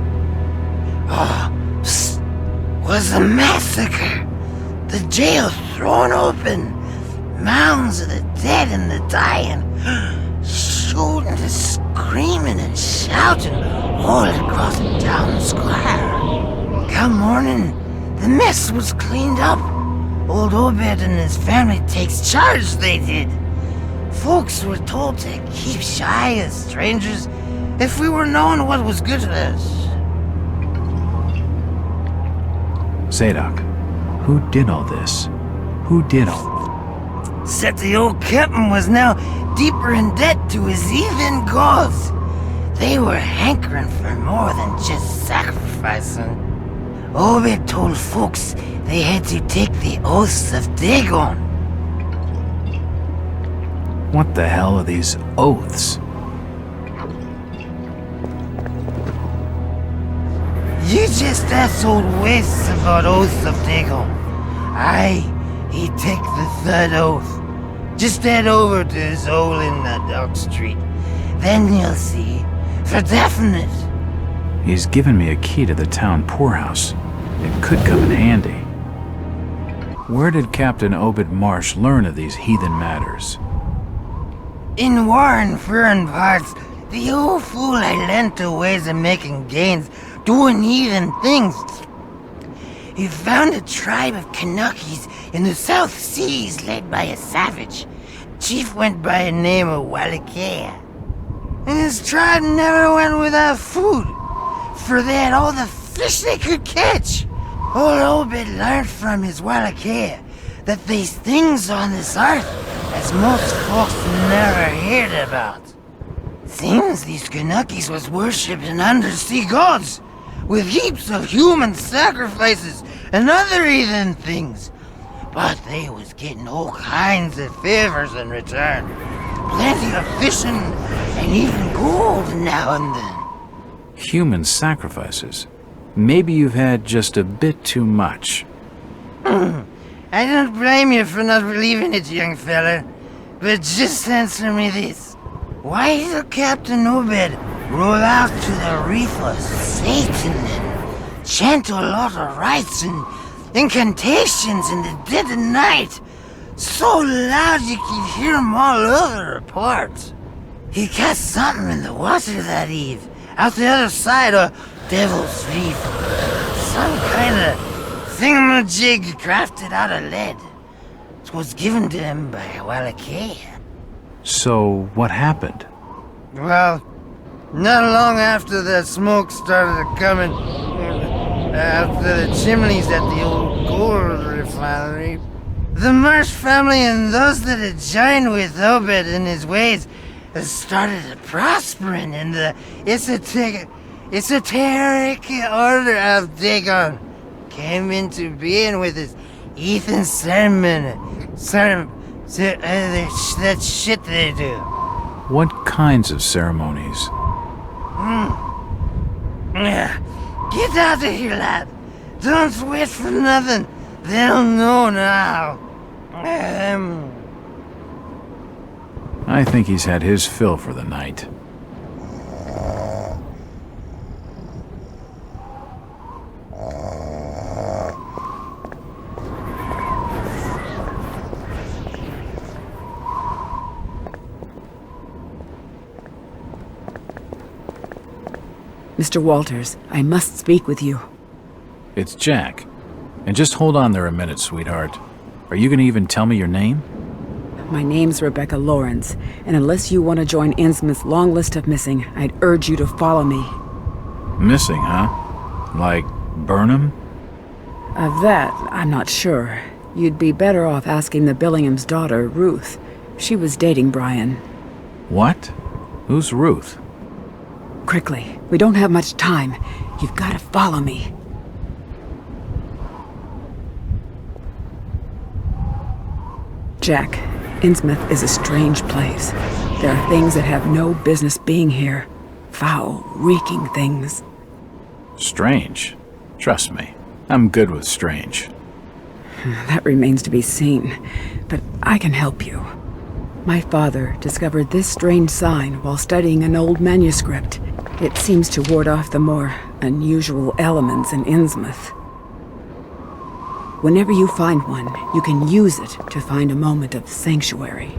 Was a massacre. The jail thrown open. Mounds of the dead and the dying. Shooting and screaming and shouting all across the town square. Come morning, the mess was cleaned up. Old Obed and his family takes charge, they did. Folks were told to keep shy as strangers if we were knowing what was good for us. Zadok, who did all this? Who did all? Said the old captain was now deeper in debt to his heathen gods. They were hankering for more than just sacrificing. Obed told folks they had to take the oaths of Dagon. What the hell are these oaths? You just asked old Wes about oaths of Dagon. Aye, he take the third oath. Just head over to his hole in the Dark Street. Then you'll see, for definite. He's given me a key to the town poorhouse. It could come in handy. Where did Captain Obed Marsh learn of these heathen matters? In war and foreign parts, the old fool had learned the ways of making gains, doing heathen things. He found a tribe of Kanakis in the South Seas led by a savage. Chief went by the name of Wallachia. And his tribe never went without food, for they had all the fish they could catch. Old Obed learned from his Wallachia that these things on this earth as most folks never heard about. Seems these Kanakis was worshipping undersea gods, with heaps of human sacrifices and other heathen things. But they was getting all kinds of favors in return. Plenty of fishing and even gold now and then. Human sacrifices? Maybe you've had just a bit too much. I don't blame you for not believing it, young fella. But just answer me this. Why did Captain Obed roll out to the reef of Satan and chant a lot of rites and incantations in the dead of night? So loud you could hear them all over apart. He cast something in the water that eve, out the other side of Devil's Reef. Some kind of thingamajig crafted out of lead. It was given to him by Wallachia. So, what happened? Well, not long after the smoke started coming out the chimneys at the old gold refinery, the Marsh family and those that had joined with Obed in his ways started prospering in the esoteric order of Dagon. Came into being with his heathen that shit they do. What kinds of ceremonies? Get out of here, lad. Don't wait for nothing. They'll know now. I think he's had his fill for the night. Mr. Walters, I must speak with you. It's Jack. And just hold on there a minute, sweetheart. Are you gonna even tell me your name? My name's Rebecca Lawrence, and unless you want to join Innsmouth's long list of missing, I'd urge you to follow me. Missing, huh? Like Burnham? Of that, I'm not sure. You'd be better off asking the Billingham's daughter, Ruth. She was dating Brian. What? Who's Ruth? Quickly, we don't have much time. You've got to follow me. Jack, Innsmouth is a strange place. There are things that have no business being here. Foul, reeking things. Strange. Trust me, I'm good with strange. That remains to be seen, but I can help you. My father discovered this strange sign while studying an old manuscript. It seems to ward off the more unusual elements in Innsmouth. Whenever you find one, you can use it to find a moment of sanctuary.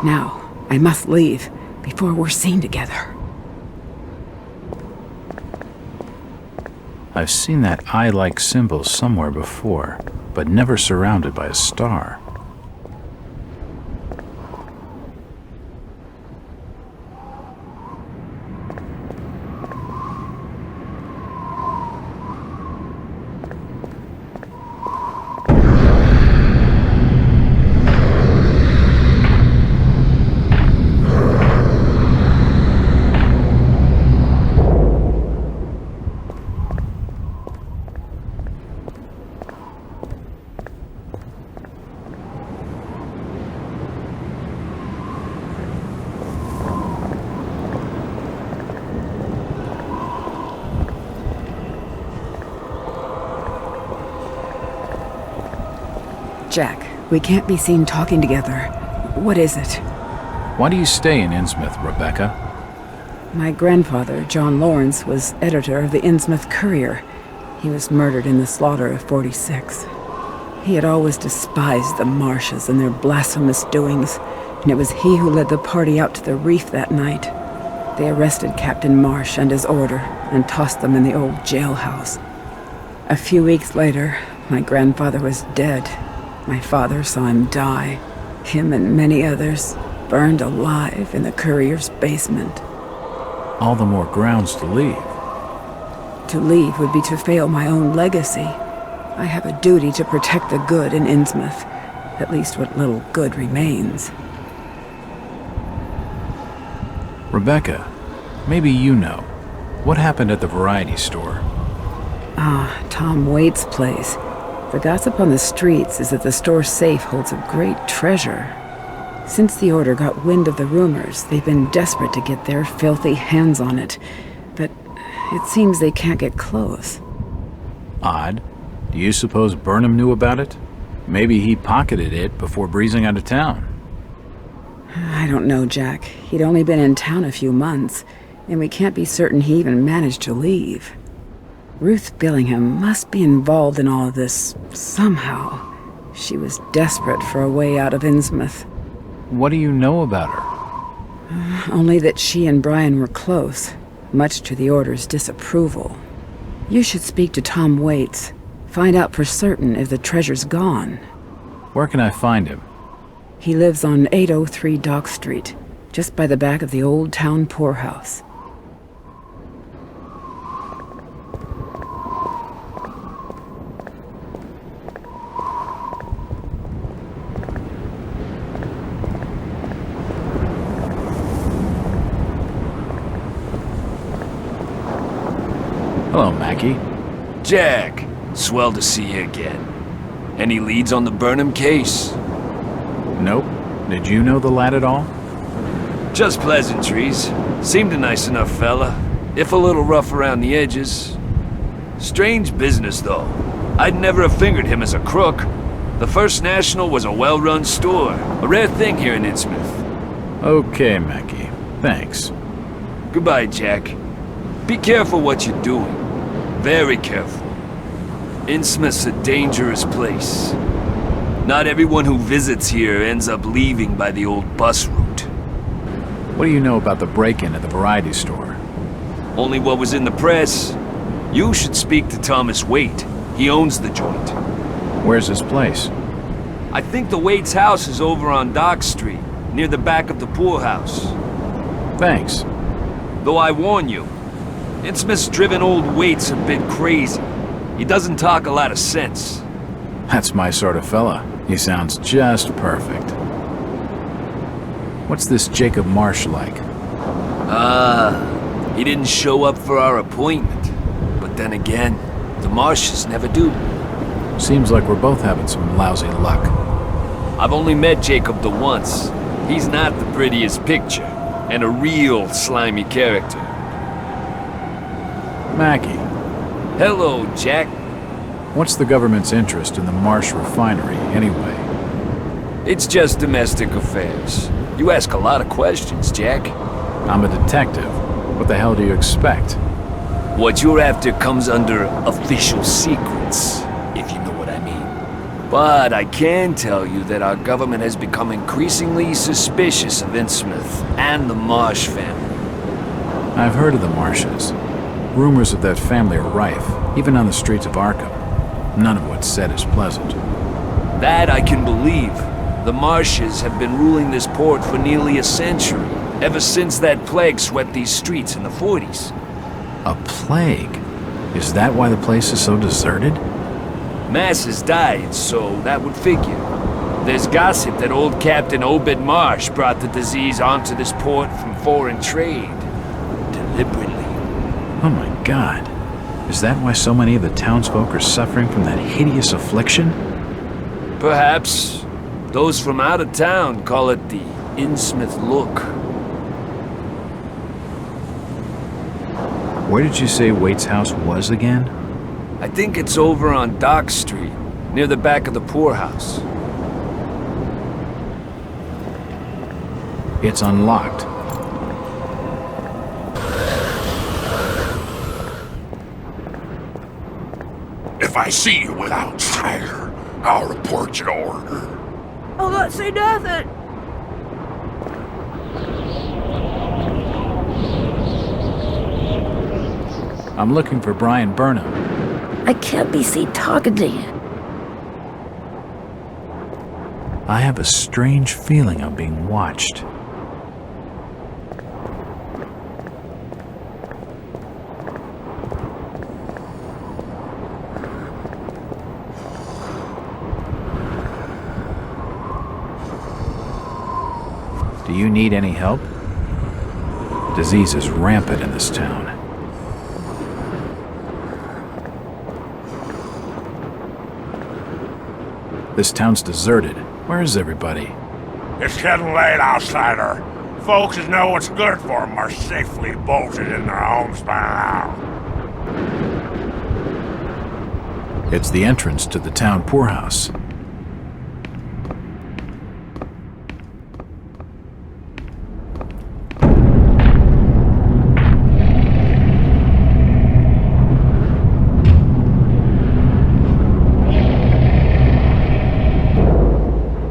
Now, I must leave before we're seen together. I've seen that eye-like symbol somewhere before, but never surrounded by a star. Jack, we can't be seen talking together. What is it? Why do you stay in Innsmouth, Rebecca? My grandfather, John Lawrence, was editor of the Innsmouth Courier. He was murdered in the slaughter of 46. He had always despised the Marshes and their blasphemous doings, and it was he who led the party out to the reef that night. They arrested Captain Marsh and his order and tossed them in the old jailhouse. A few weeks later, my grandfather was dead. My father saw him die. Him and many others burned alive in the Courier's basement. All the more grounds to leave. To leave would be to fail my own legacy. I have a duty to protect the good in Innsmouth, at least what little good remains. Rebecca, maybe you know. What happened at the variety store? Ah, Tom Waite's place. The gossip on the streets is that the store safe holds a great treasure. Since the Order got wind of the rumors, they've been desperate to get their filthy hands on it. But it seems they can't get close. Odd. Do you suppose Burnham knew about it? Maybe he pocketed it before breezing out of town. I don't know, Jack. He'd only been in town a few months, and we can't be certain he even managed to leave. Ruth Billingham must be involved in all of this somehow. She was desperate for a way out of Innsmouth. What do you know about her? Only that she and Brian were close, much to the Order's disapproval. You should speak to Tom Waits. Find out for certain if the treasure's gone. Where can I find him? He lives on 803 Dock Street, just by the back of the old town poorhouse. Hello, Mackie. Jack, swell to see you again. Any leads on the Burnham case? Nope. Did you know the lad at all? Just pleasantries. Seemed a nice enough fella, if a little rough around the edges. Strange business, though. I'd never have fingered him as a crook. The First National was a well-run store, a rare thing here in Innsmouth. Okay, Mackie. Thanks. Goodbye, Jack. Be careful what you're doing. Very careful. Innsmouth's a dangerous place. Not everyone who visits here ends up leaving by the old bus route. What do you know about the break-in at the variety store? Only what was in the press. You should speak to Thomas Waite. He owns the joint. Where's his place? I think the Waite's house is over on Dock Street, near the back of the poorhouse. Thanks. Though I warn you, Innsmouth's driven old Waite's a bit crazy. He doesn't talk a lot of sense. That's my sort of fella. He sounds just perfect. What's this Jacob Marsh like? He didn't show up for our appointment. But then again, the Marshes never do. Seems like we're both having some lousy luck. I've only met Jacob the once. He's not the prettiest picture, and a real slimy character. Mackie, Hello, Jack. what's the government's interest in the Marsh refinery, anyway? It's just domestic affairs. You ask a lot of questions, Jack. I'm a detective. What the hell do you expect? What you're after comes under official secrets, if you know what I mean. But I can tell you that our government has become increasingly suspicious of Innsmouth and the Marsh family. I've heard of the Marshes. Rumors of that family are rife, even on the streets of Arkham. None of what's said is pleasant. That I can believe. The Marshes have been ruling this port for nearly a century, ever since that plague swept these streets in the 40s. A plague? Is that why the place is so deserted? Masses died, so that would figure. There's gossip that old Captain Obed Marsh brought the disease onto this port from foreign trade. Deliberately. Oh my God. Is that why so many of the townsfolk are suffering from that hideous affliction? Perhaps. Those from out of town call it the Innsmouth look. Where did you say Waite's house was again? I think it's over on Dock Street, near the back of the poorhouse. It's unlocked. If I see you with outsider, I'll report your order. I'll not say nothing. I'm looking for Brian Burnham. I can't be seen talking to you. I have a strange feeling I'm being watched. Do you need any help? Disease is rampant in this town. This town's deserted. Where is everybody? It's getting late, outsider. Folks who know what's good for them are safely bolted in their homes by now. It's the entrance to the town poorhouse.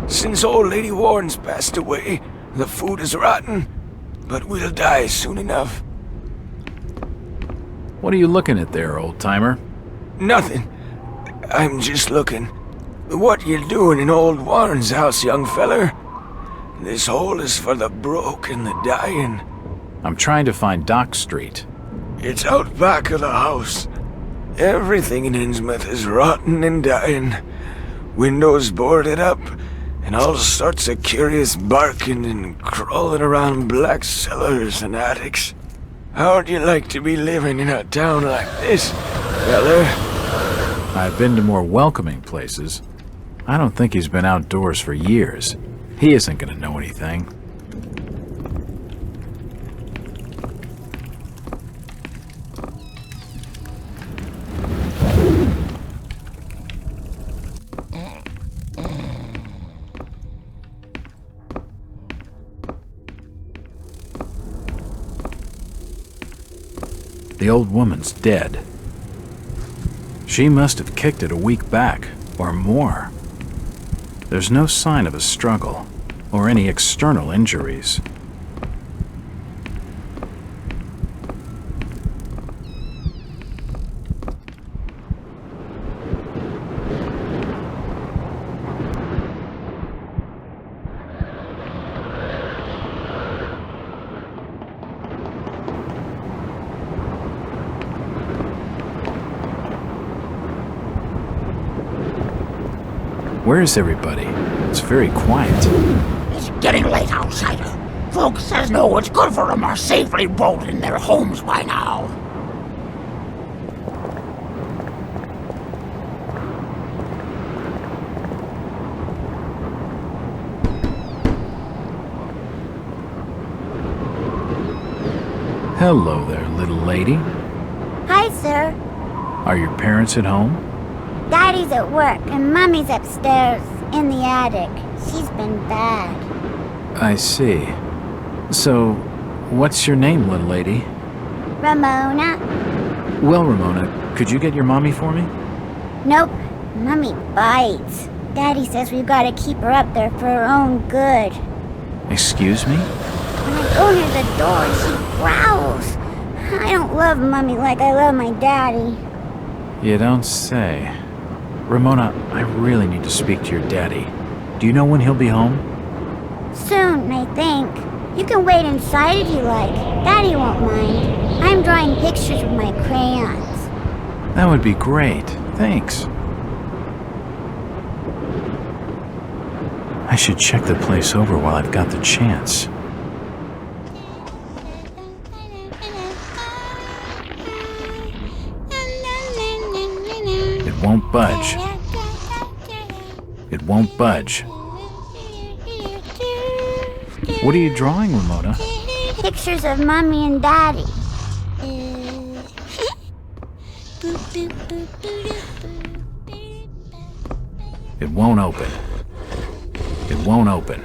Since old Lady Warren's passed away, the food is rotten, but we'll die soon enough. What are you looking at there, old-timer? Nothing. I'm just looking. What you doing in old Warren's house, young feller? This hole is for the broke and the dying. I'm trying to find Dock Street. It's out back of the house. Everything in Innsmouth is rotten and dying. Windows boarded up, and all sorts of curious barking and crawling around black cellars and attics. How'd you like to be living in a town like this, feller? I've been to more welcoming places. I don't think he's been outdoors for years. He isn't gonna know anything. The old woman's dead. She must have kicked it a week back, or more. There's no sign of a struggle, or any external injuries. Where is everybody? It's very quiet. It's getting late, outsider. Folks says know what's good for them are safely bolted in their homes by now. Hello there, little lady. Hi, sir. Are your parents at home? Daddy's at work, and Mummy's upstairs, in the attic. She's been bad. I see. So, what's your name, little lady? Ramona? Well, Ramona, could you get your mommy for me? Nope. Mummy bites. Daddy says we've got to keep her up there for her own good. Excuse me? When I go near the door, she growls. I don't love Mummy like I love my daddy. You don't say. Ramona, I really need to speak to your daddy. Do you know when he'll be home? Soon, I think. You can wait inside if you like. Daddy won't mind. I'm drawing pictures with my crayons. That would be great. Thanks. I should check the place over while I've got the chance. It won't budge. It won't budge. What are you drawing, Ramona? Pictures of Mommy and Daddy. It won't open. It won't open.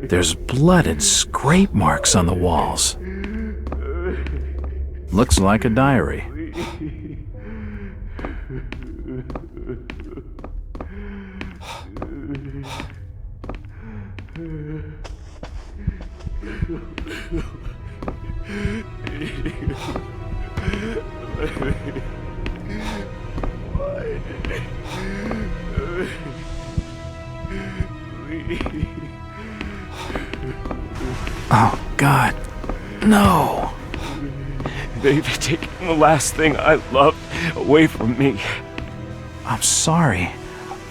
There's blood and scrape marks on the walls. Looks like a diary. Oh, God. No. They've taken the last thing I loved away from me. I'm sorry.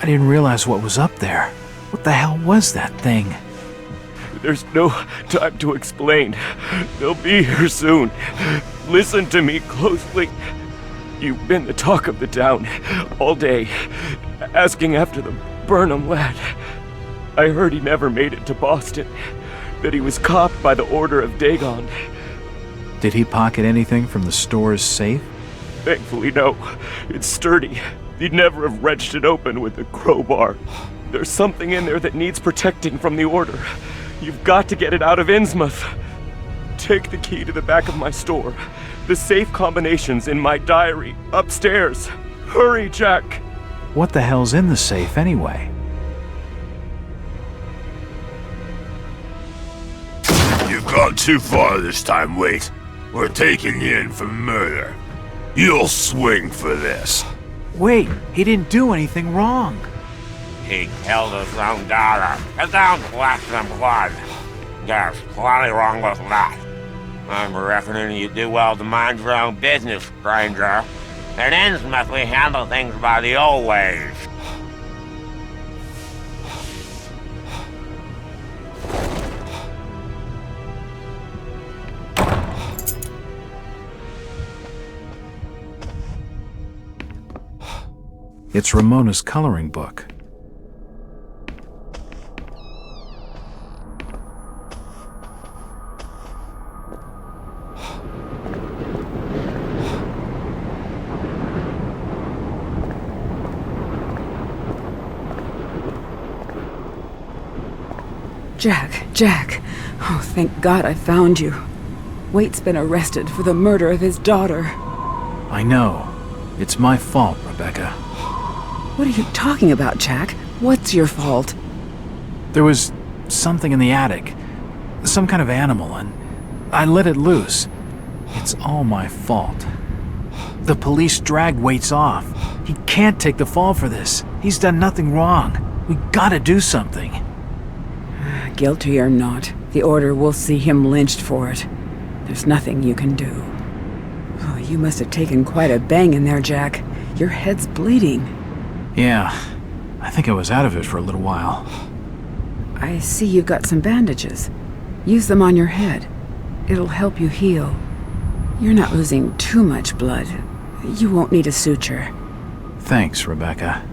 I didn't realize what was up there. What the hell was that thing? There's no time to explain. They'll be here soon. Listen to me closely. You've been the talk of the town all day, asking after the Burnham lad. I heard he never made it to Boston, that he was copped by the order of Dagon. Did he pocket anything from the store's safe? Thankfully, no. It's sturdy. He'd never have wrenched it open with a crowbar. There's something in there that needs protecting from the order. You've got to get it out of Innsmouth. Take the key to the back of my store. The safe combination's in my diary, upstairs. Hurry, Jack! What the hell's in the safe anyway? You've gone too far this time, Wait. We're taking you in for murder. You'll swing for this. Wait, he didn't do anything wrong. He killed his own daughter. It don't flesh and blood. There's plenty wrong with that. I'm reckoning you do well to mind your own business, stranger. In Innsmouth, we handle things by the old ways. It's Ramona's coloring book. Jack. Oh, thank God I found you. Waite's been arrested for the murder of his daughter. I know. It's my fault, Rebecca. What are you talking about, Jack? What's your fault? There was something in the attic. Some kind of animal, and I let it loose. It's all my fault. The police dragged Waits off. He can't take the fall for this. He's done nothing wrong. We gotta do something. Guilty or not, the Order will see him lynched for it. There's nothing you can do. Oh, you must have taken quite a bang in there, Jack. Your head's bleeding. Yeah, I think I was out of it for a little while. I see you've got some bandages. Use them on your head. It'll help you heal. You're not losing too much blood. You won't need a suture. Thanks, Rebecca.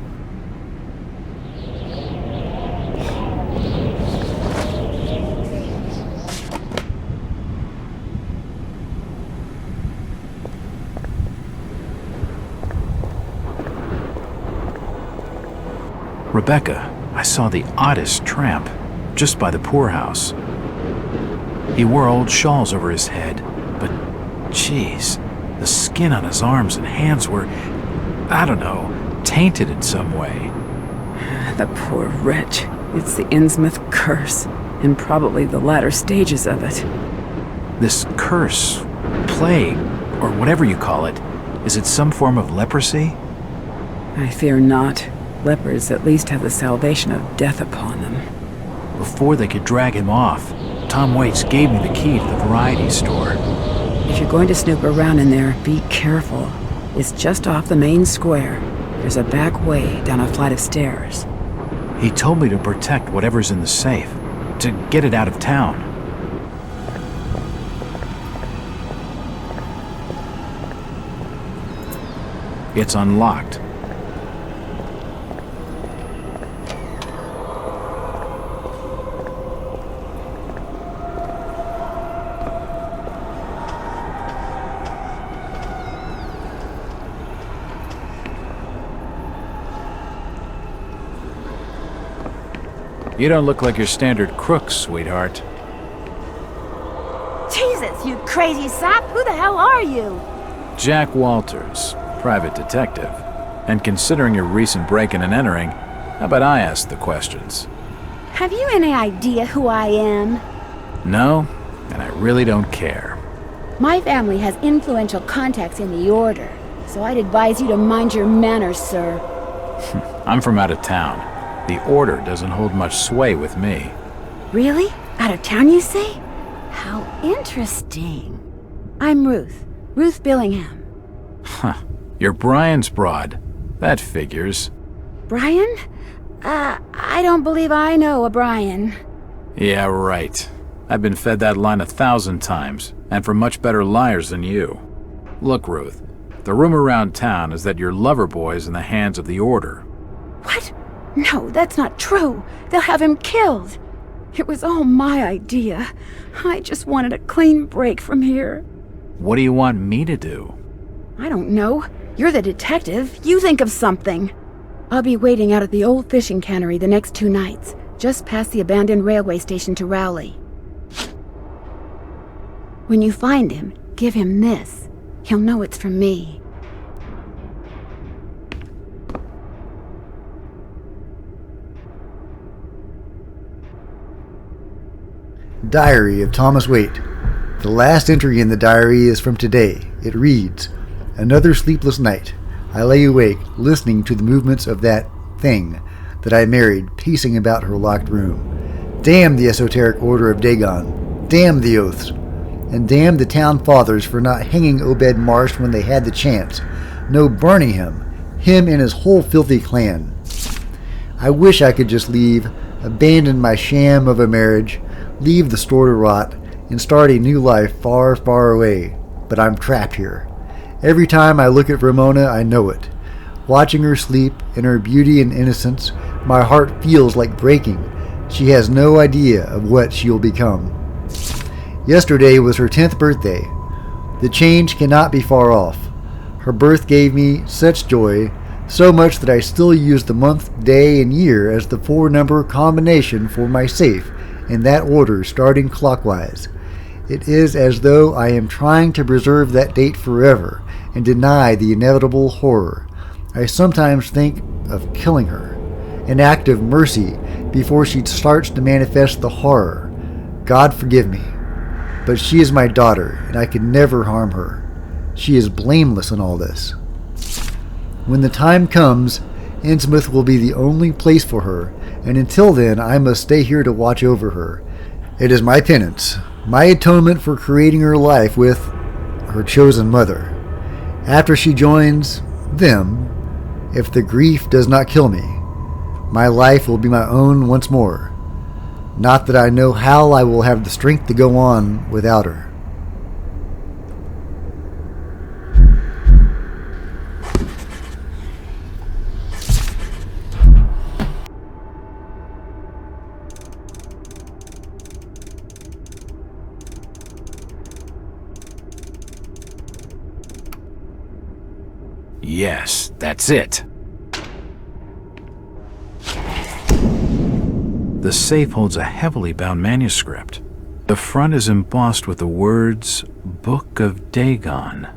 Rebecca, I saw the oddest tramp, just by the poorhouse. He wore old shawls over his head, but, geez, the skin on his arms and hands were, I don't know, tainted in some way. The poor wretch. It's the Innsmouth curse, and probably the latter stages of it. This curse, plague, or whatever you call it, is it some form of leprosy? I fear not. Lepers at least have the salvation of death upon them. Before they could drag him off, Tom Waits gave me the key to the variety store. If you're going to snoop around in there, be careful. It's just off the main square. There's a back way down a flight of stairs. He told me to protect whatever's in the safe, to get it out of town. It's unlocked. You don't look like your standard crook, sweetheart. Jesus, you crazy sap! Who the hell are you? Jack Walters, private detective. And considering your recent break-in and entering, how about I ask the questions? Have you any idea who I am? No, and I really don't care. My family has influential contacts in the Order, so I'd advise you to mind your manners, sir. I'm from out of town. The Order doesn't hold much sway with me. Really? Out of town, you say? How interesting. I'm Ruth. Ruth Billingham. Huh. You're Brian's broad. That figures. Brian? I don't believe I know a Brian. Yeah, right. I've been fed that line 1,000 times, and from much better liars than you. Look, Ruth, the rumor around town is that your lover boy's in the hands of the Order. What? No, that's not true. They'll have him killed. It was all my idea. I just wanted a clean break from here. What do you want me to do? I don't know. You're the detective. You think of something. I'll be waiting out at the old fishing cannery the next 2 nights, just past the abandoned railway station to Rowley. When you find him, give him this. He'll know it's from me. Diary of Thomas Waite. The last entry in the diary is from today. It reads, "Another sleepless night. I lay awake, listening to the movements of that thing that I married, pacing about her locked room. Damn the esoteric order of Dagon. Damn the oaths. And damn the town fathers for not hanging Obed Marsh when they had the chance. No, burning him and his whole filthy clan. I wish I could just leave, abandon my sham of a marriage, leave the store to rot, and start a new life far, far away. But I'm trapped here. Every time I look at Ramona, I know it. Watching her sleep in her beauty and innocence, my heart feels like breaking. She has no idea of what she'll become. Yesterday was her 10th birthday. The change cannot be far off. Her birth gave me such joy, so much that I still use the month, day, and year as the 4-number combination for my safe, in that order, starting clockwise. It is as though I am trying to preserve that date forever and deny the inevitable horror. I sometimes think of killing her, an act of mercy before she starts to manifest the horror. God forgive me, but she is my daughter, and I could never harm her. She is blameless in all this. When the time comes, Innsmouth will be the only place for her, and until then I must stay here to watch over her. It is my penance, my atonement for creating her life with her chosen mother. After she joins them, if the grief does not kill me, my life will be my own once more. Not that I know how I will have the strength to go on without her. Yes, that's it. The safe holds a heavily bound manuscript. The front is embossed with the words, Book of Dagon.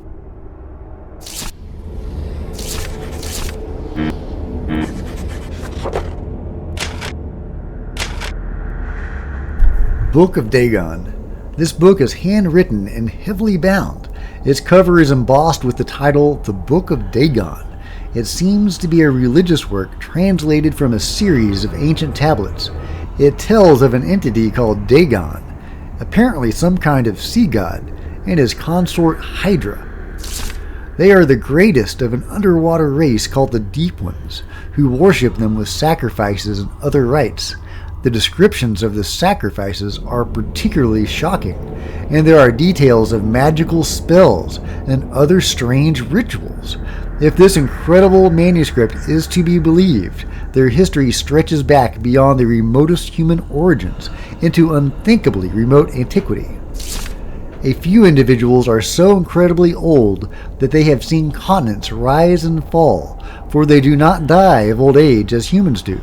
Book of Dagon. This book is handwritten and heavily bound. Its cover is embossed with the title, The Book of Dagon. It seems to be a religious work translated from a series of ancient tablets. It tells of an entity called Dagon, apparently some kind of sea god, and his consort Hydra. They are the greatest of an underwater race called the Deep Ones, who worship them with sacrifices and other rites. The descriptions of the sacrifices are particularly shocking, and there are details of magical spells and other strange rituals. If this incredible manuscript is to be believed, their history stretches back beyond the remotest human origins into unthinkably remote antiquity. A few individuals are so incredibly old that they have seen continents rise and fall, for they do not die of old age as humans do.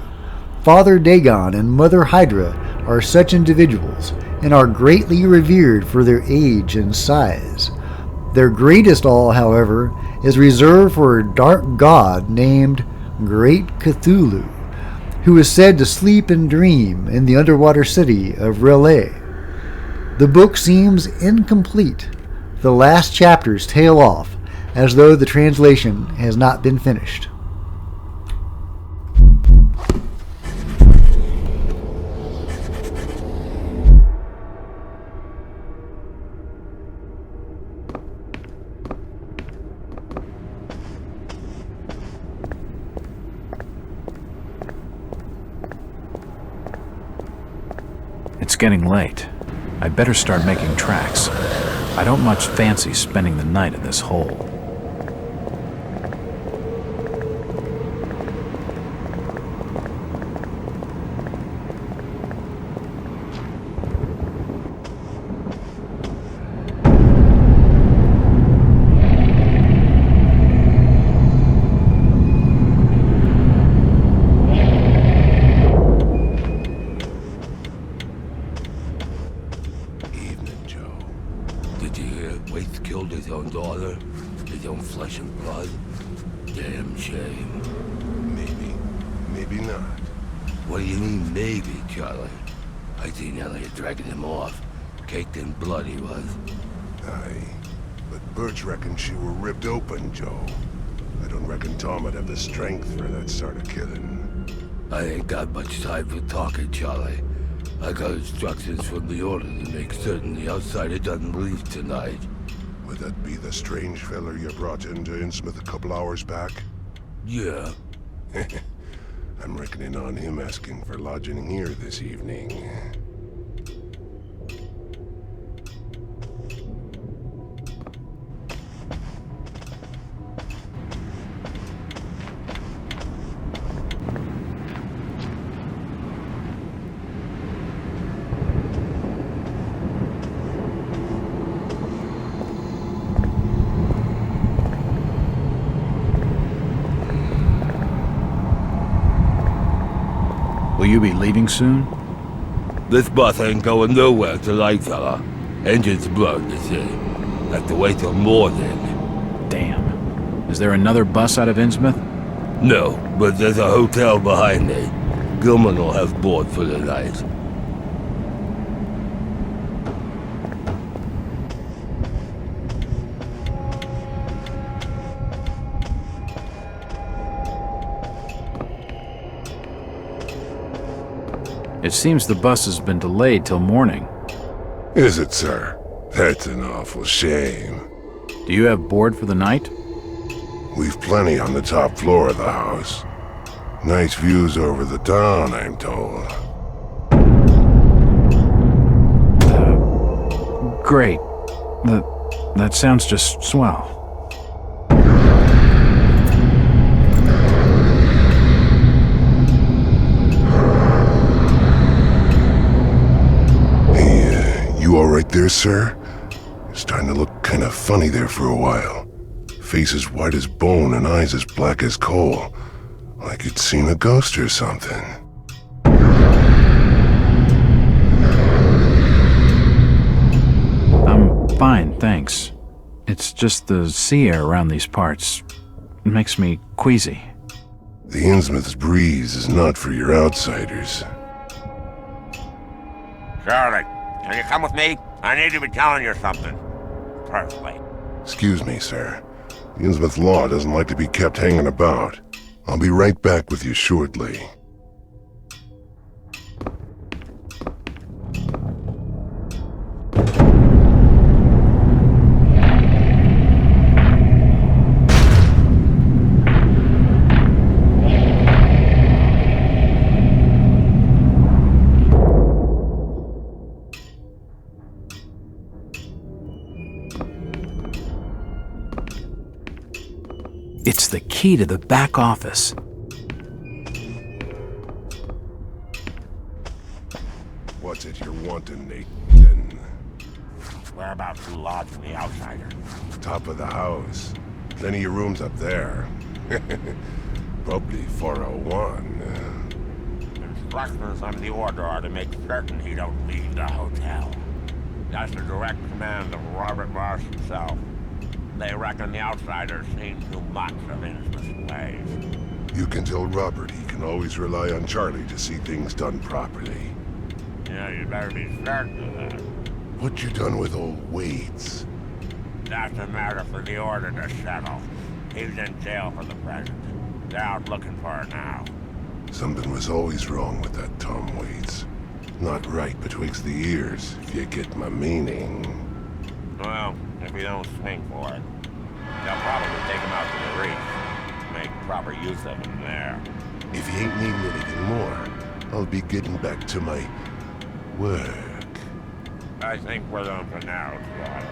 Father Dagon and Mother Hydra are such individuals and are greatly revered for their age and size. Their greatest all, however, is reserved for a dark god named Great Cthulhu, who is said to sleep and dream in the underwater city of Relais. The book seems incomplete. The last chapters tail off, as though the translation has not been finished. It's getting late. I'd better start making tracks. I don't much fancy spending the night in this hole. She were ripped open, Joe. I don't reckon Tom would have the strength for that sort of killing. I ain't got much time for talking, Charlie. I got instructions from the order to make certain the outsider doesn't leave tonight. Would that be the strange feller you brought into Innsmouth a couple hours back? Yeah. I'm reckoning on him asking for lodging here this evening. you be leaving soon? This bus ain't going nowhere tonight, fella. Engine's blown, you see. Have to wait till morning. Damn. Is there another bus out of Innsmouth? No, but there's a hotel behind me. Gilman will have board for the night. It seems the bus has been delayed till morning. Is it, sir? That's an awful shame. Do you have board for the night? We've plenty on the top floor of the house. Nice views over the town, I'm told. Great. That sounds just swell. You all right there, sir? You're starting to look kind of funny there for a while. Face as white as bone and eyes as black as coal. Like you'd seen a ghost or something. I'm fine, thanks. It's just the sea air around these parts. It makes me queasy. The Innsmouth's breeze is not for your outsiders. Charlie, can you come with me? I need to be telling you something. Personally. Excuse me, sir. The Innsmouth law doesn't like to be kept hanging about. I'll be right back with you shortly. It's the key to the back office. What's it you're wanting, Nathan? Whereabouts you lodge from the outsider? Top of the house. Plenty of rooms up there. Probably 401. Instructions under the order are to make certain he don't leave the hotel. That's the direct command of Robert Marsh himself. They reckon the outsiders seen too much of Innsmouth's ways. You can tell Robert he can always rely on Charlie to see things done properly. Yeah, you'd better be certain of that. What you done with old Waits? That's a matter for the order to settle. He's in jail for the present. They're out looking for her now. Something was always wrong with that Tom Waits. Not right betwixt the ears, if you get my meaning. Well, if you don't swing for it, they'll probably take him out to the reef. Make proper use of him there. If you ain't needing anything more, I'll be getting back to my work. I think we're done for now, Charlie.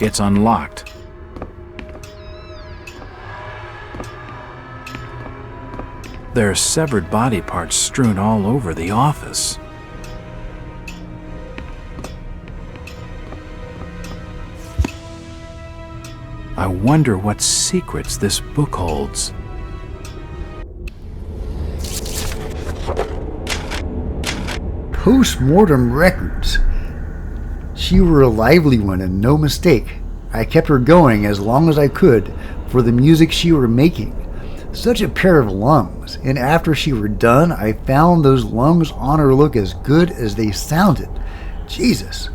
It's unlocked. There are severed body parts strewn all over the office. I wonder what secrets this book holds. Post-mortem records. She were a lively one and no mistake. I kept her going as long as I could for the music she were making. Such a pair of lungs, and after she were done, I found those lungs on her look as good as they sounded. Jesus,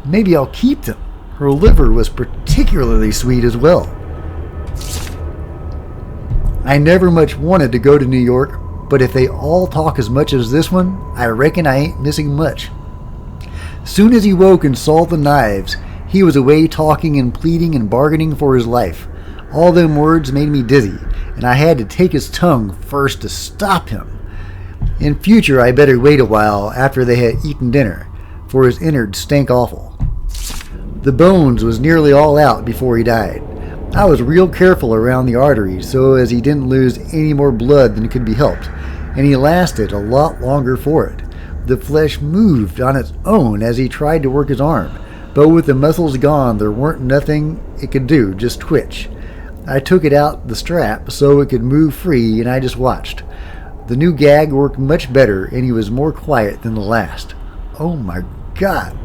maybe I'll keep them. Her liver was particularly sweet as well. I never much wanted to go to New York, but if they all talk as much as this one, I reckon I ain't missing much. Soon as he woke and saw the knives, he was away talking and pleading and bargaining for his life. All them words made me dizzy, and I had to take his tongue first to stop him. In future, I better wait a while after they had eaten dinner, for his innards stank awful. The bones was nearly all out before he died. I was real careful around the arteries so as he didn't lose any more blood than could be helped, and he lasted a lot longer for it. The flesh moved on its own as he tried to work his arm, but with the muscles gone, there weren't nothing it could do, just twitch. I took it out the strap so it could move free, and I just watched. The new gag worked much better, and he was more quiet than the last. Oh my God.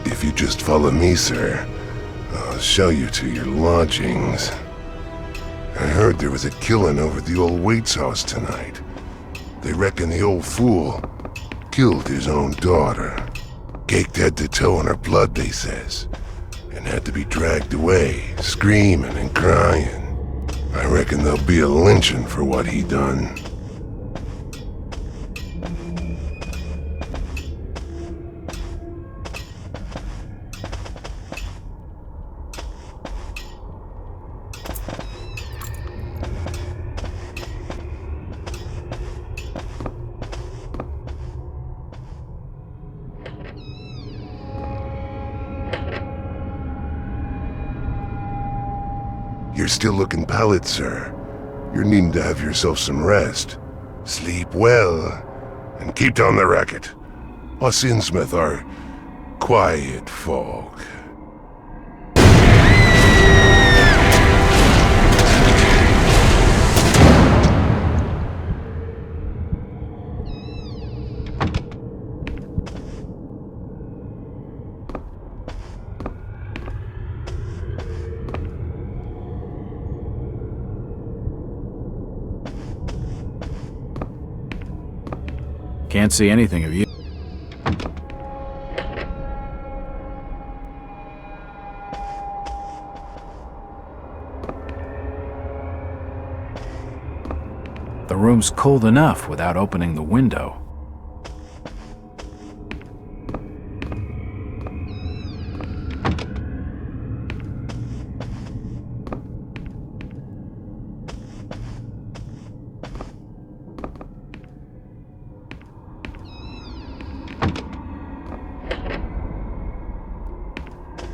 If you just follow me, sir, I'll show you to your lodgings. I heard there was a killing over at the old Waits house tonight. They reckon the old fool killed his own daughter. Caked head to toe in her blood, they says, and had to be dragged away, screaming and crying. I reckon there'll be a lynching for what he done. You're still looking pallid, sir. You're needing to have yourself some rest. Sleep well, and keep down the racket. Us Innsmouth are quiet folk. Can't see anything of you. The room's cold enough without opening the window.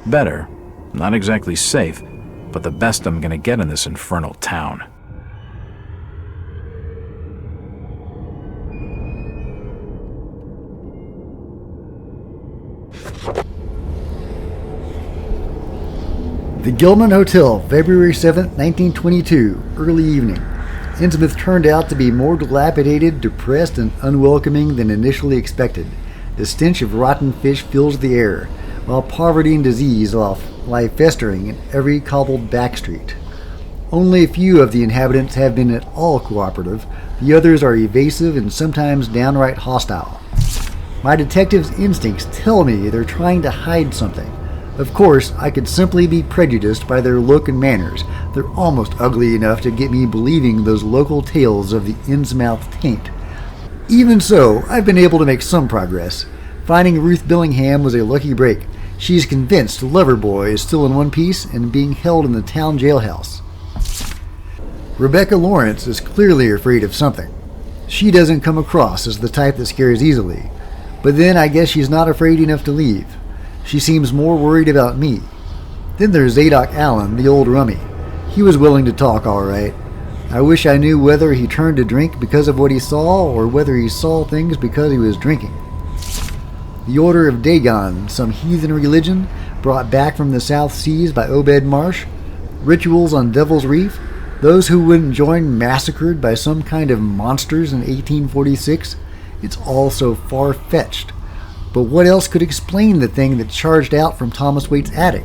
Better. Not exactly safe, but the best I'm gonna get in this infernal town. The Gilman Hotel, February 7th, 1922, early evening. Innsmouth turned out to be more dilapidated, depressed, and unwelcoming than initially expected. The stench of rotten fish fills the air, while poverty and disease lie festering in every cobbled back street. Only a few of the inhabitants have been at all cooperative. The others are evasive and sometimes downright hostile. My detective's instincts tell me they're trying to hide something. Of course, I could simply be prejudiced by their look and manners. They're almost ugly enough to get me believing those local tales of the Innsmouth taint. Even so, I've been able to make some progress. Finding Ruth Billingham was a lucky break. She's convinced Loverboy is still in one piece and being held in the town jailhouse. Rebecca Lawrence is clearly afraid of something. She doesn't come across as the type that scares easily, but then I guess she's not afraid enough to leave. She seems more worried about me. Then there's Zadok Allen, the old rummy. He was willing to talk all right. I wish I knew whether he turned to drink because of what he saw or whether he saw things because he was drinking. The Order of Dagon, some heathen religion brought back from the South Seas by Obed Marsh. Rituals on Devil's Reef. Those who wouldn't join massacred by some kind of monsters in 1846. It's all so far-fetched. But what else could explain the thing that charged out from Thomas Waite's attic?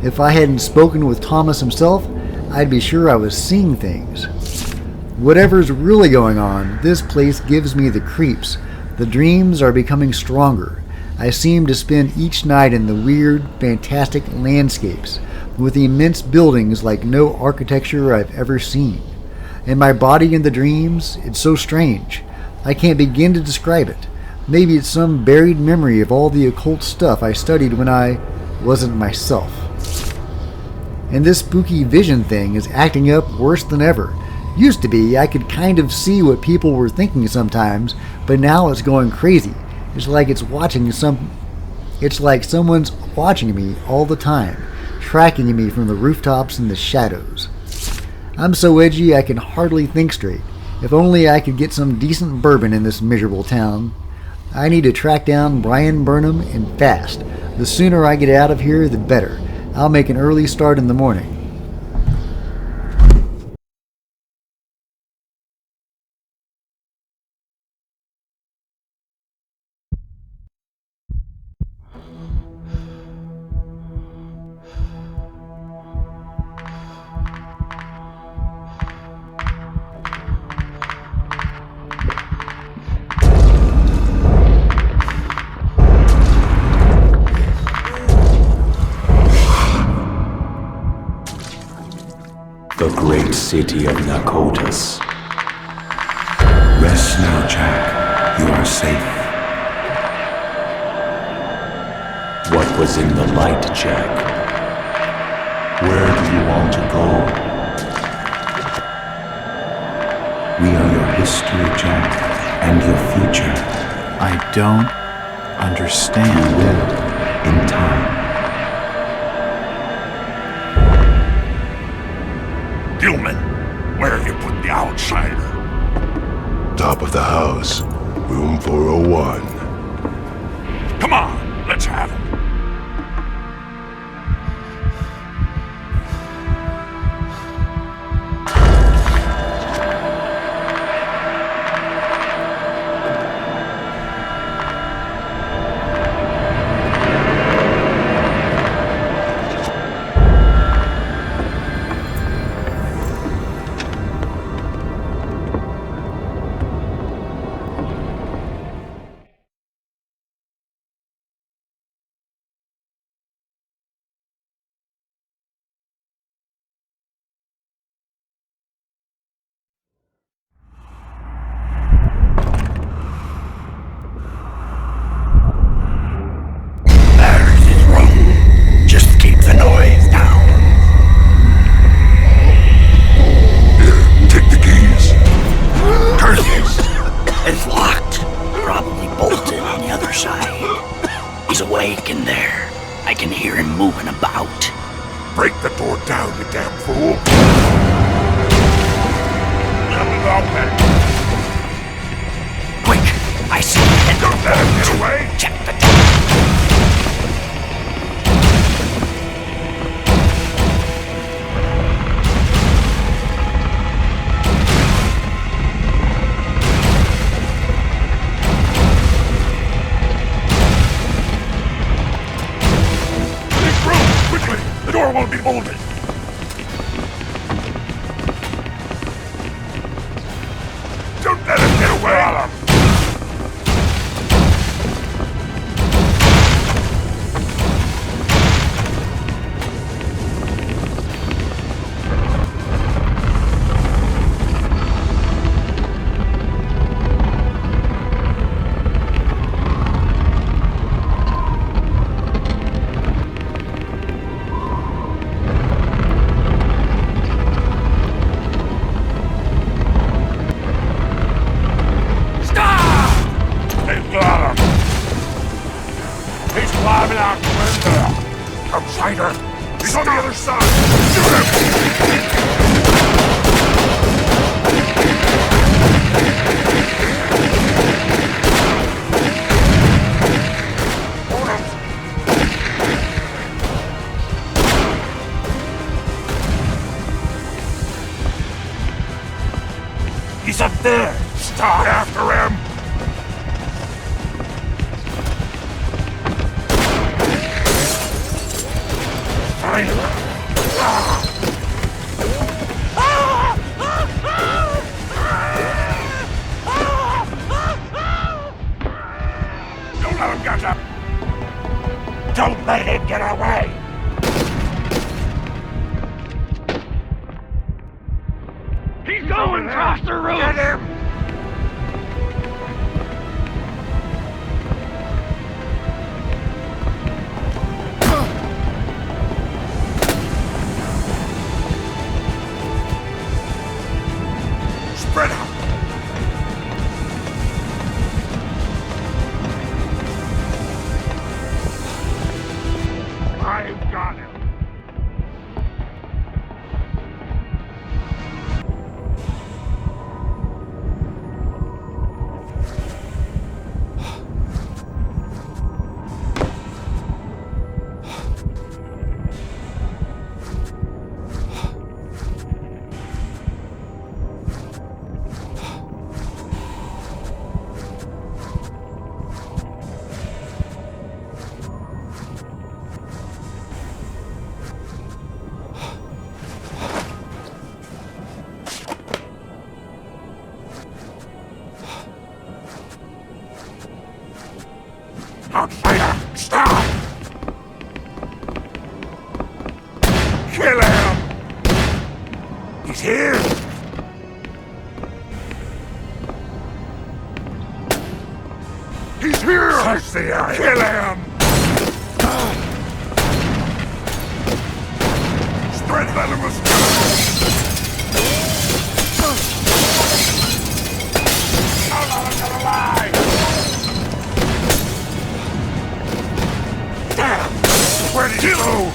If I hadn't spoken with Thomas himself, I'd be sure I was seeing things. Whatever's really going on, this place gives me the creeps. The dreams are becoming stronger. I seem to spend each night in the weird, fantastic landscapes, with immense buildings like no architecture I've ever seen. And my body in the dreams, it's so strange. I can't begin to describe it. Maybe it's some buried memory of all the occult stuff I studied when I wasn't myself. And this spooky vision thing is acting up worse than ever. Used to be, I could kind of see what people were thinking sometimes, but now it's going crazy. It's like someone's watching me all the time, tracking me from the rooftops and the shadows. I'm so edgy I can hardly think straight. If only I could get some decent bourbon in this miserable town. I need to track down Brian Burnham and fast. The sooner I get out of here, the better. I'll make an early start in the morning. The great city of Nakotas. Rest now, Jack. You are safe. What was in the light, Jack? Where do you want to go? We are your history, Jack, and your future. I don't understand. You will, in time. Gilman, where have you put the outsider? Top of the house, room 401. Come on, let's have him. He's up there! Start after him! Find him! Don't let him get up! Don't let him get away! He's going across the roof! Get him! Outsider, stop! Kill him! He's here! He's here! Touch the eye! Kill him! Spread venomous I'll not another lie! Damn! Where did he go?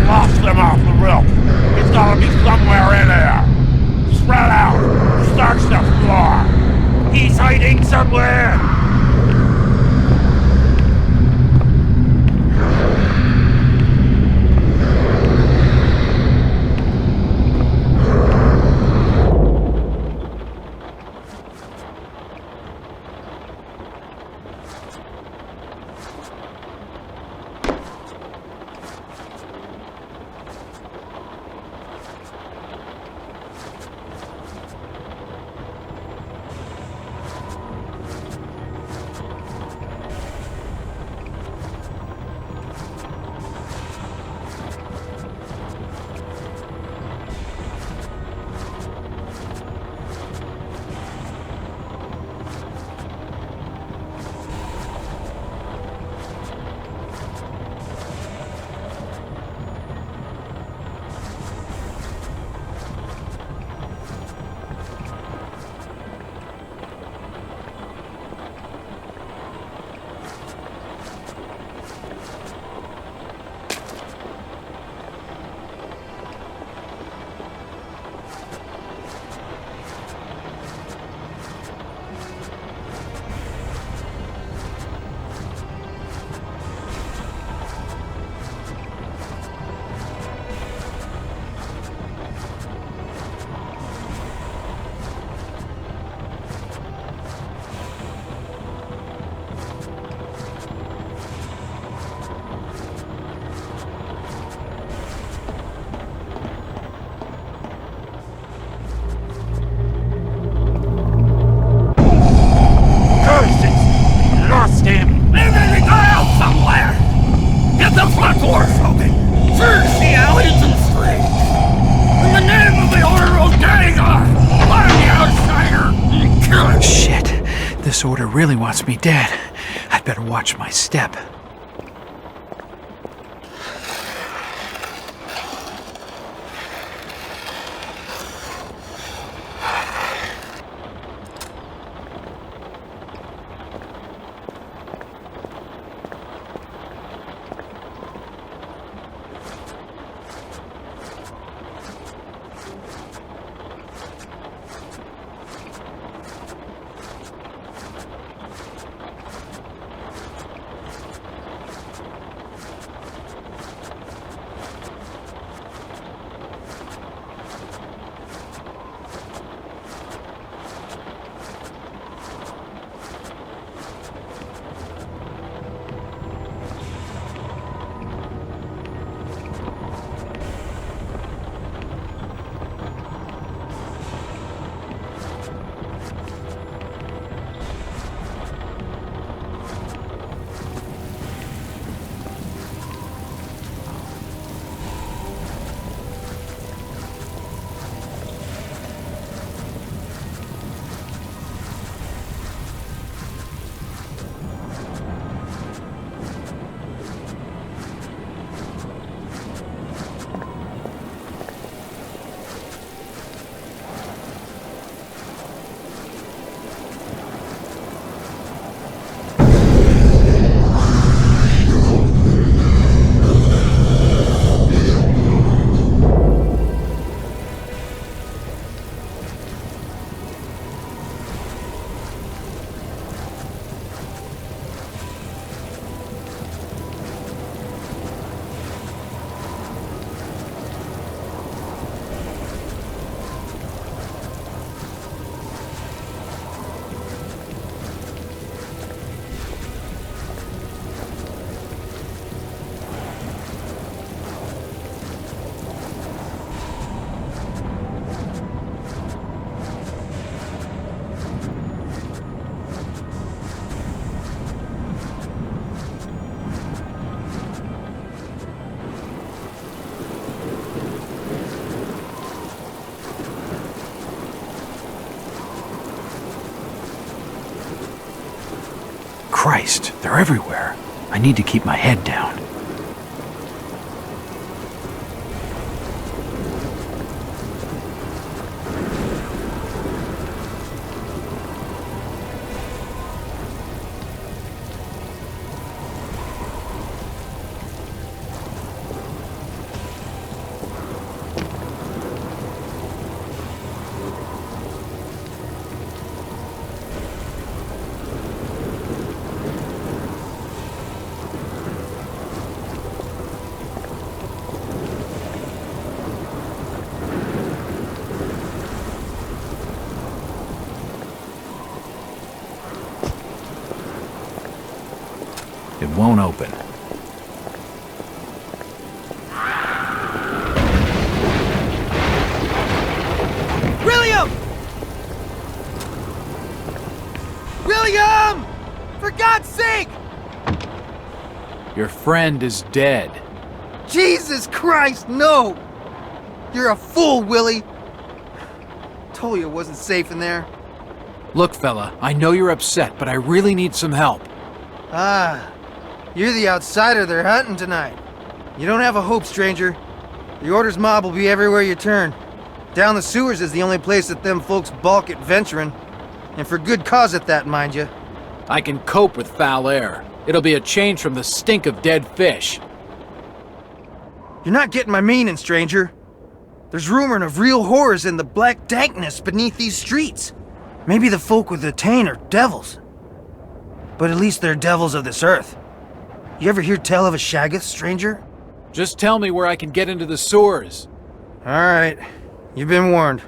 Lost him off the roof. He's gotta be somewhere in there. Spread out. Search the floor. He's hiding somewhere. This order really wants me dead. I'd better watch my step. Christ, they're everywhere. I need to keep my head down. It won't open. William! William! For God's sake! Your friend is dead. Jesus Christ, no! You're a fool, Willie! Told you it wasn't safe in there. Look, fella, I know you're upset, but I really need some help. Ah, you're the outsider they're hunting tonight. You don't have a hope, stranger. The Order's mob will be everywhere you turn. Down the sewers is the only place that them folks balk at venturing. And for good cause at that, mind you. I can cope with foul air. It'll be a change from the stink of dead fish. You're not getting my meaning, stranger. There's rumoring of real horrors in the black dankness beneath these streets. Maybe the folk with the Tain are devils. But at least they're devils of this earth. You ever hear tell of a Shaggoth, stranger? Just tell me where I can get into the sewers. Alright, you've been warned.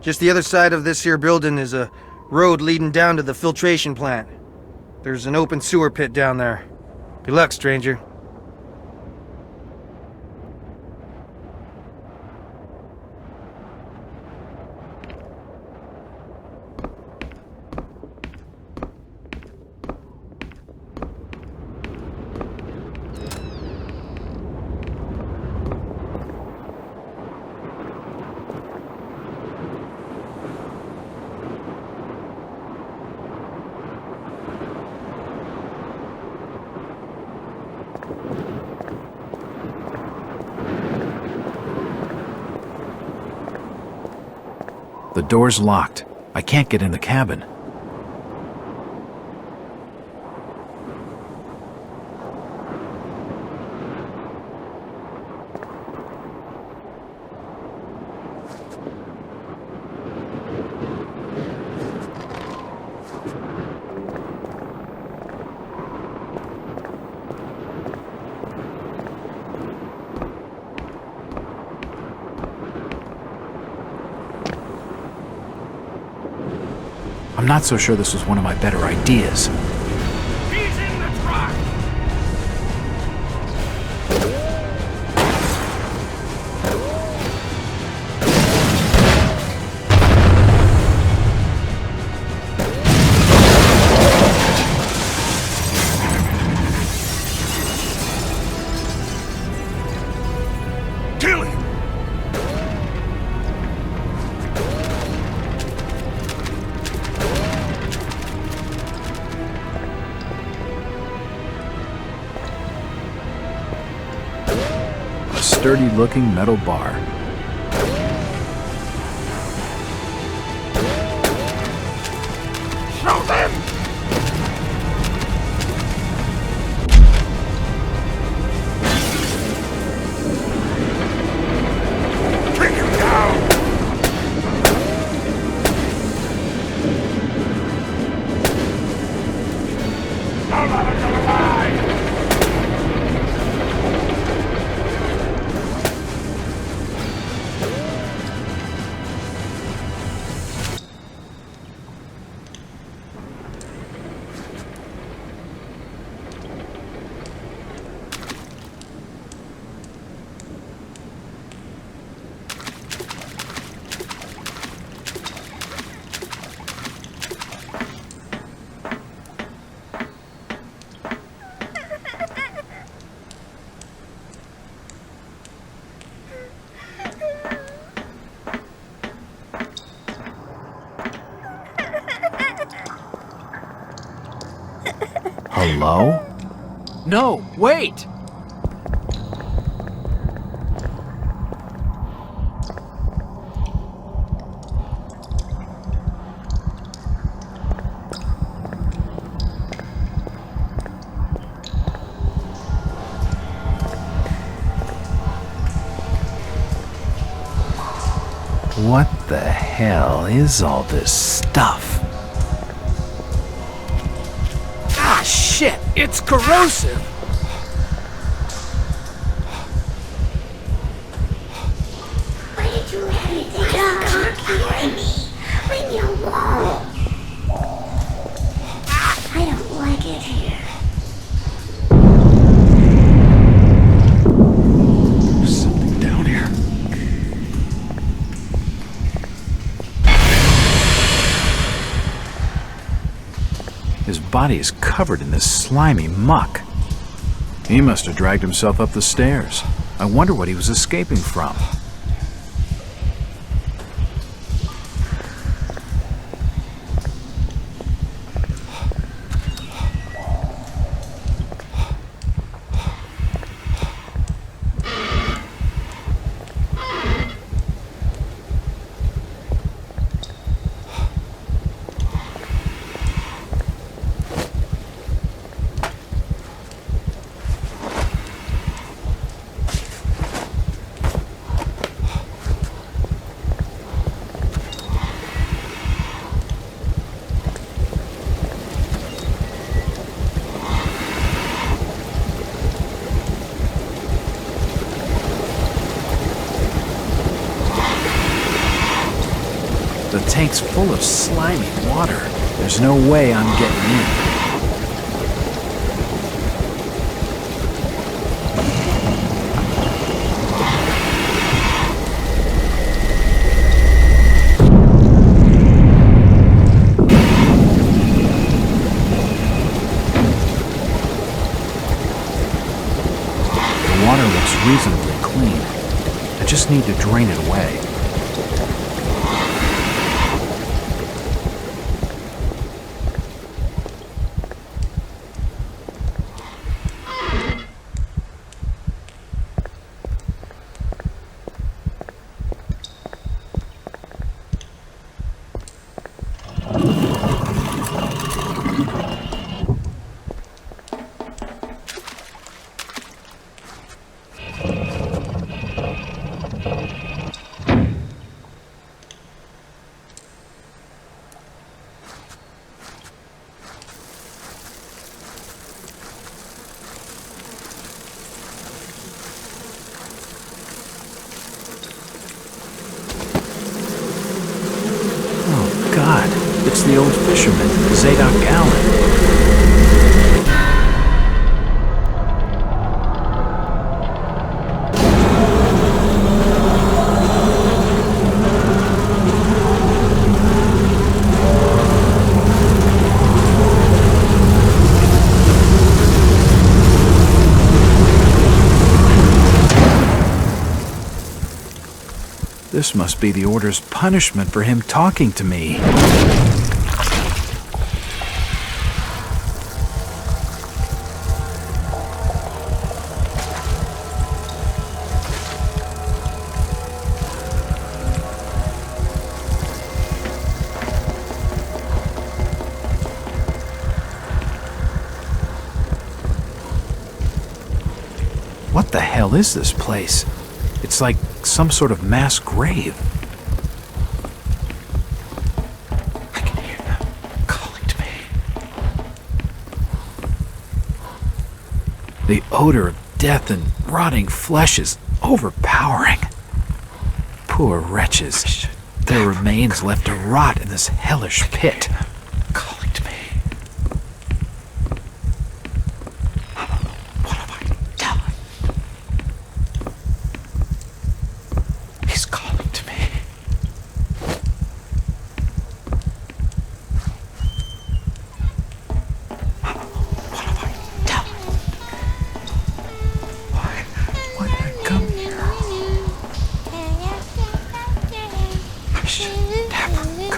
Just the other side of this here building is a road leading down to the filtration plant. There's an open sewer pit down there. Good luck, stranger. The door's locked. I can't get in the cabin. I'm not so sure this was one of my better ideas. He's in the truck! Kill him! Sturdy-looking metal bar. Show them! Take him down! Don't let him go alive! Hello? No, wait! What the hell is all this stuff? Ah, shit! It's corrosive! Why did you let anything come me? Leave me alone. I don't like it here. There's something down here. His body is covered in this slimy muck. He must have dragged himself up the stairs. I wonder what he was escaping from. The tank's full of slimy water. There's no way I'm getting in. The water looks reasonably clean. I just need to drain it away. God, it's the old fisherman, Zadok Allen. This must be the Order's punishment for him talking to me. What the hell is this place? It's like some sort of mass grave. I can hear them calling to me. The odor of death and rotting flesh is overpowering. Poor wretches. Their remains left to rot in this hellish pit. Calling to me. What have I done? He's calling to me. What have I done? Why did I come here? I should never come here.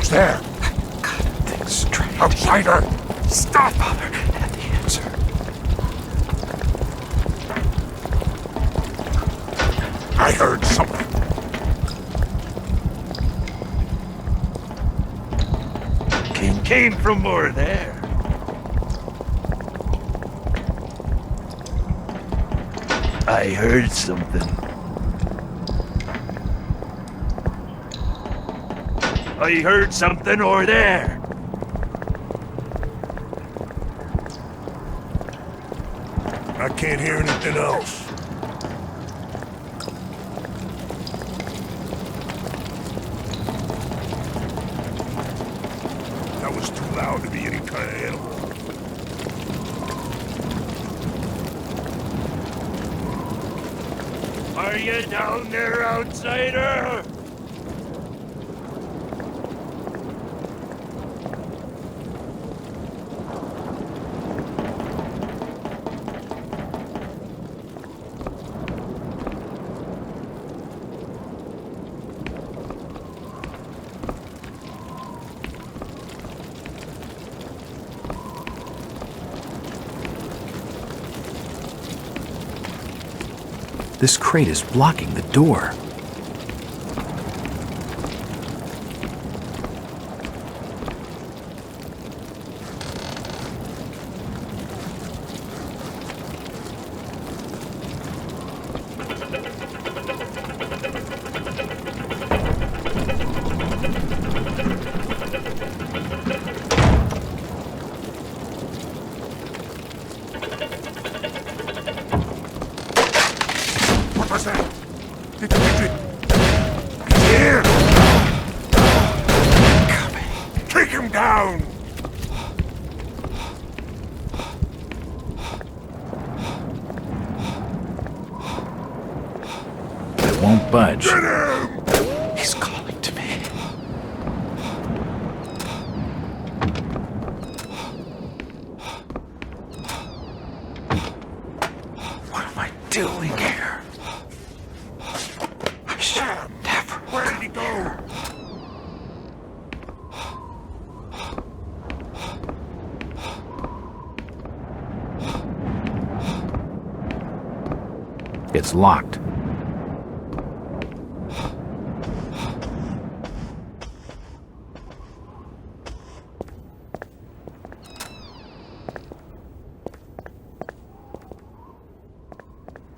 Who's there? Think straight. Outsider! Stop, Father. Had the answer. I heard something. Came from more there. I heard something. I heard something over there. I can't hear anything else. That was too loud to be any kind of animal. Are you down there, outsider? This crate is blocking the door. What was that? It's here! Take him down! It won't budge. Get him! He's calling to me. What am I doing here? I should never. Where did he go? It's locked.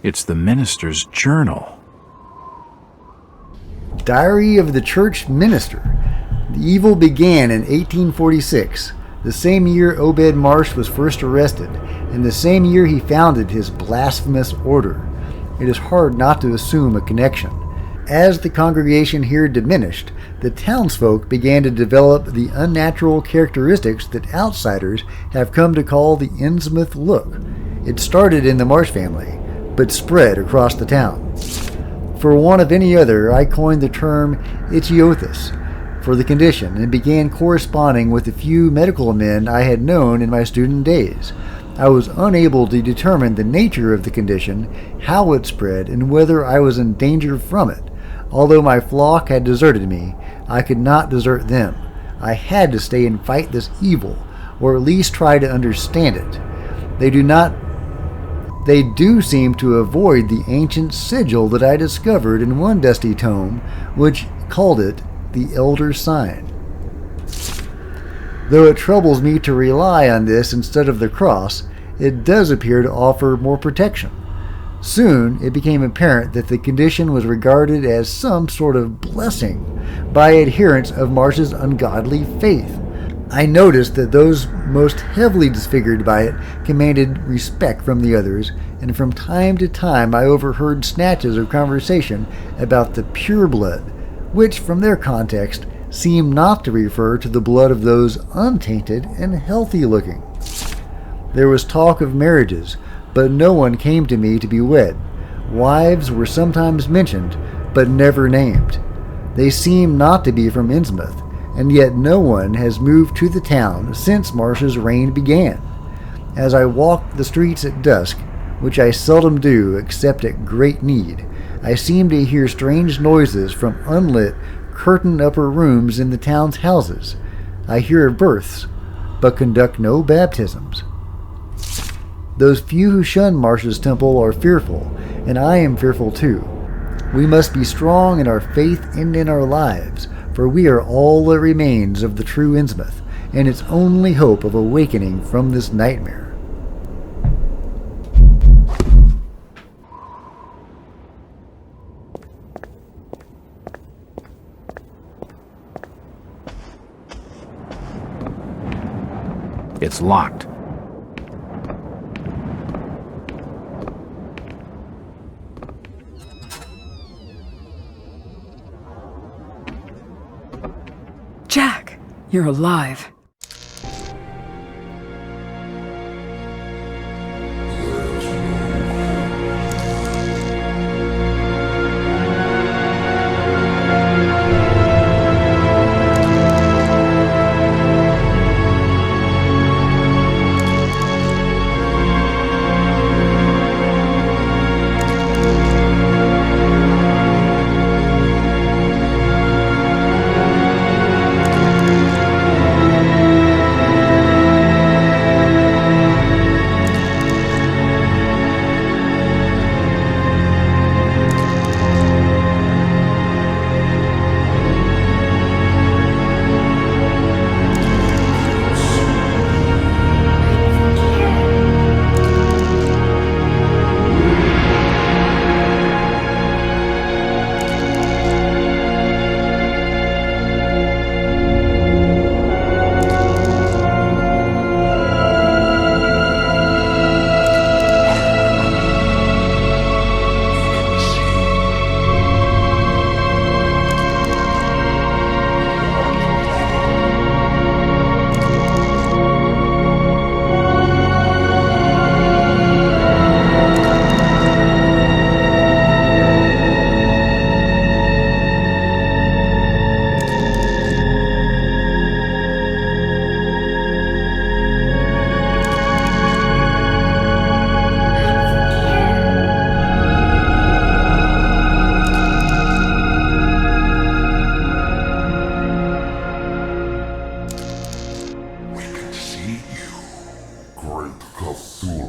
It's the minister's journal. Diary of the Church Minister. The evil began in 1846, the same year Obed Marsh was first arrested, and the same year he founded his blasphemous order. It is hard not to assume a connection. As the congregation here diminished, the townsfolk began to develop the unnatural characteristics that outsiders have come to call the Innsmouth look. It started in the Marsh family, but spread across the town. For want of any other, I coined the term ichthyosis for the condition and began corresponding with the few medical men I had known in my student days. I was unable to determine the nature of the condition, how it spread, and whether I was in danger from it. Although my flock had deserted me, I could not desert them. I had to stay and fight this evil, or at least try to understand it. They do seem to avoid the ancient sigil that I discovered in one dusty tome, which called it the Elder Sign. Though it troubles me to rely on this instead of the cross, it does appear to offer more protection. Soon it became apparent that the condition was regarded as some sort of blessing by adherents of Marsh's ungodly faith. I noticed that those most heavily disfigured by it commanded respect from the others, and from time to time I overheard snatches of conversation about the pure blood, which, from their context, seemed not to refer to the blood of those untainted and healthy-looking. There was talk of marriages, but no one came to me to be wed. Wives were sometimes mentioned, but never named. They seem not to be from Innsmouth, and yet no one has moved to the town since Marsh's reign began. As I walked the streets at dusk, which I seldom do except at great need, I seem to hear strange noises from unlit, curtain upper rooms in the town's houses. I hear of births, but conduct no baptisms. Those few who shun Marsh's temple are fearful, and I am fearful too. We must be strong in our faith and in our lives, for we are all that remains of the true Innsmouth, and its only hope of awakening from this nightmare. It's locked. Jack, you're alive. Great Cthulhu.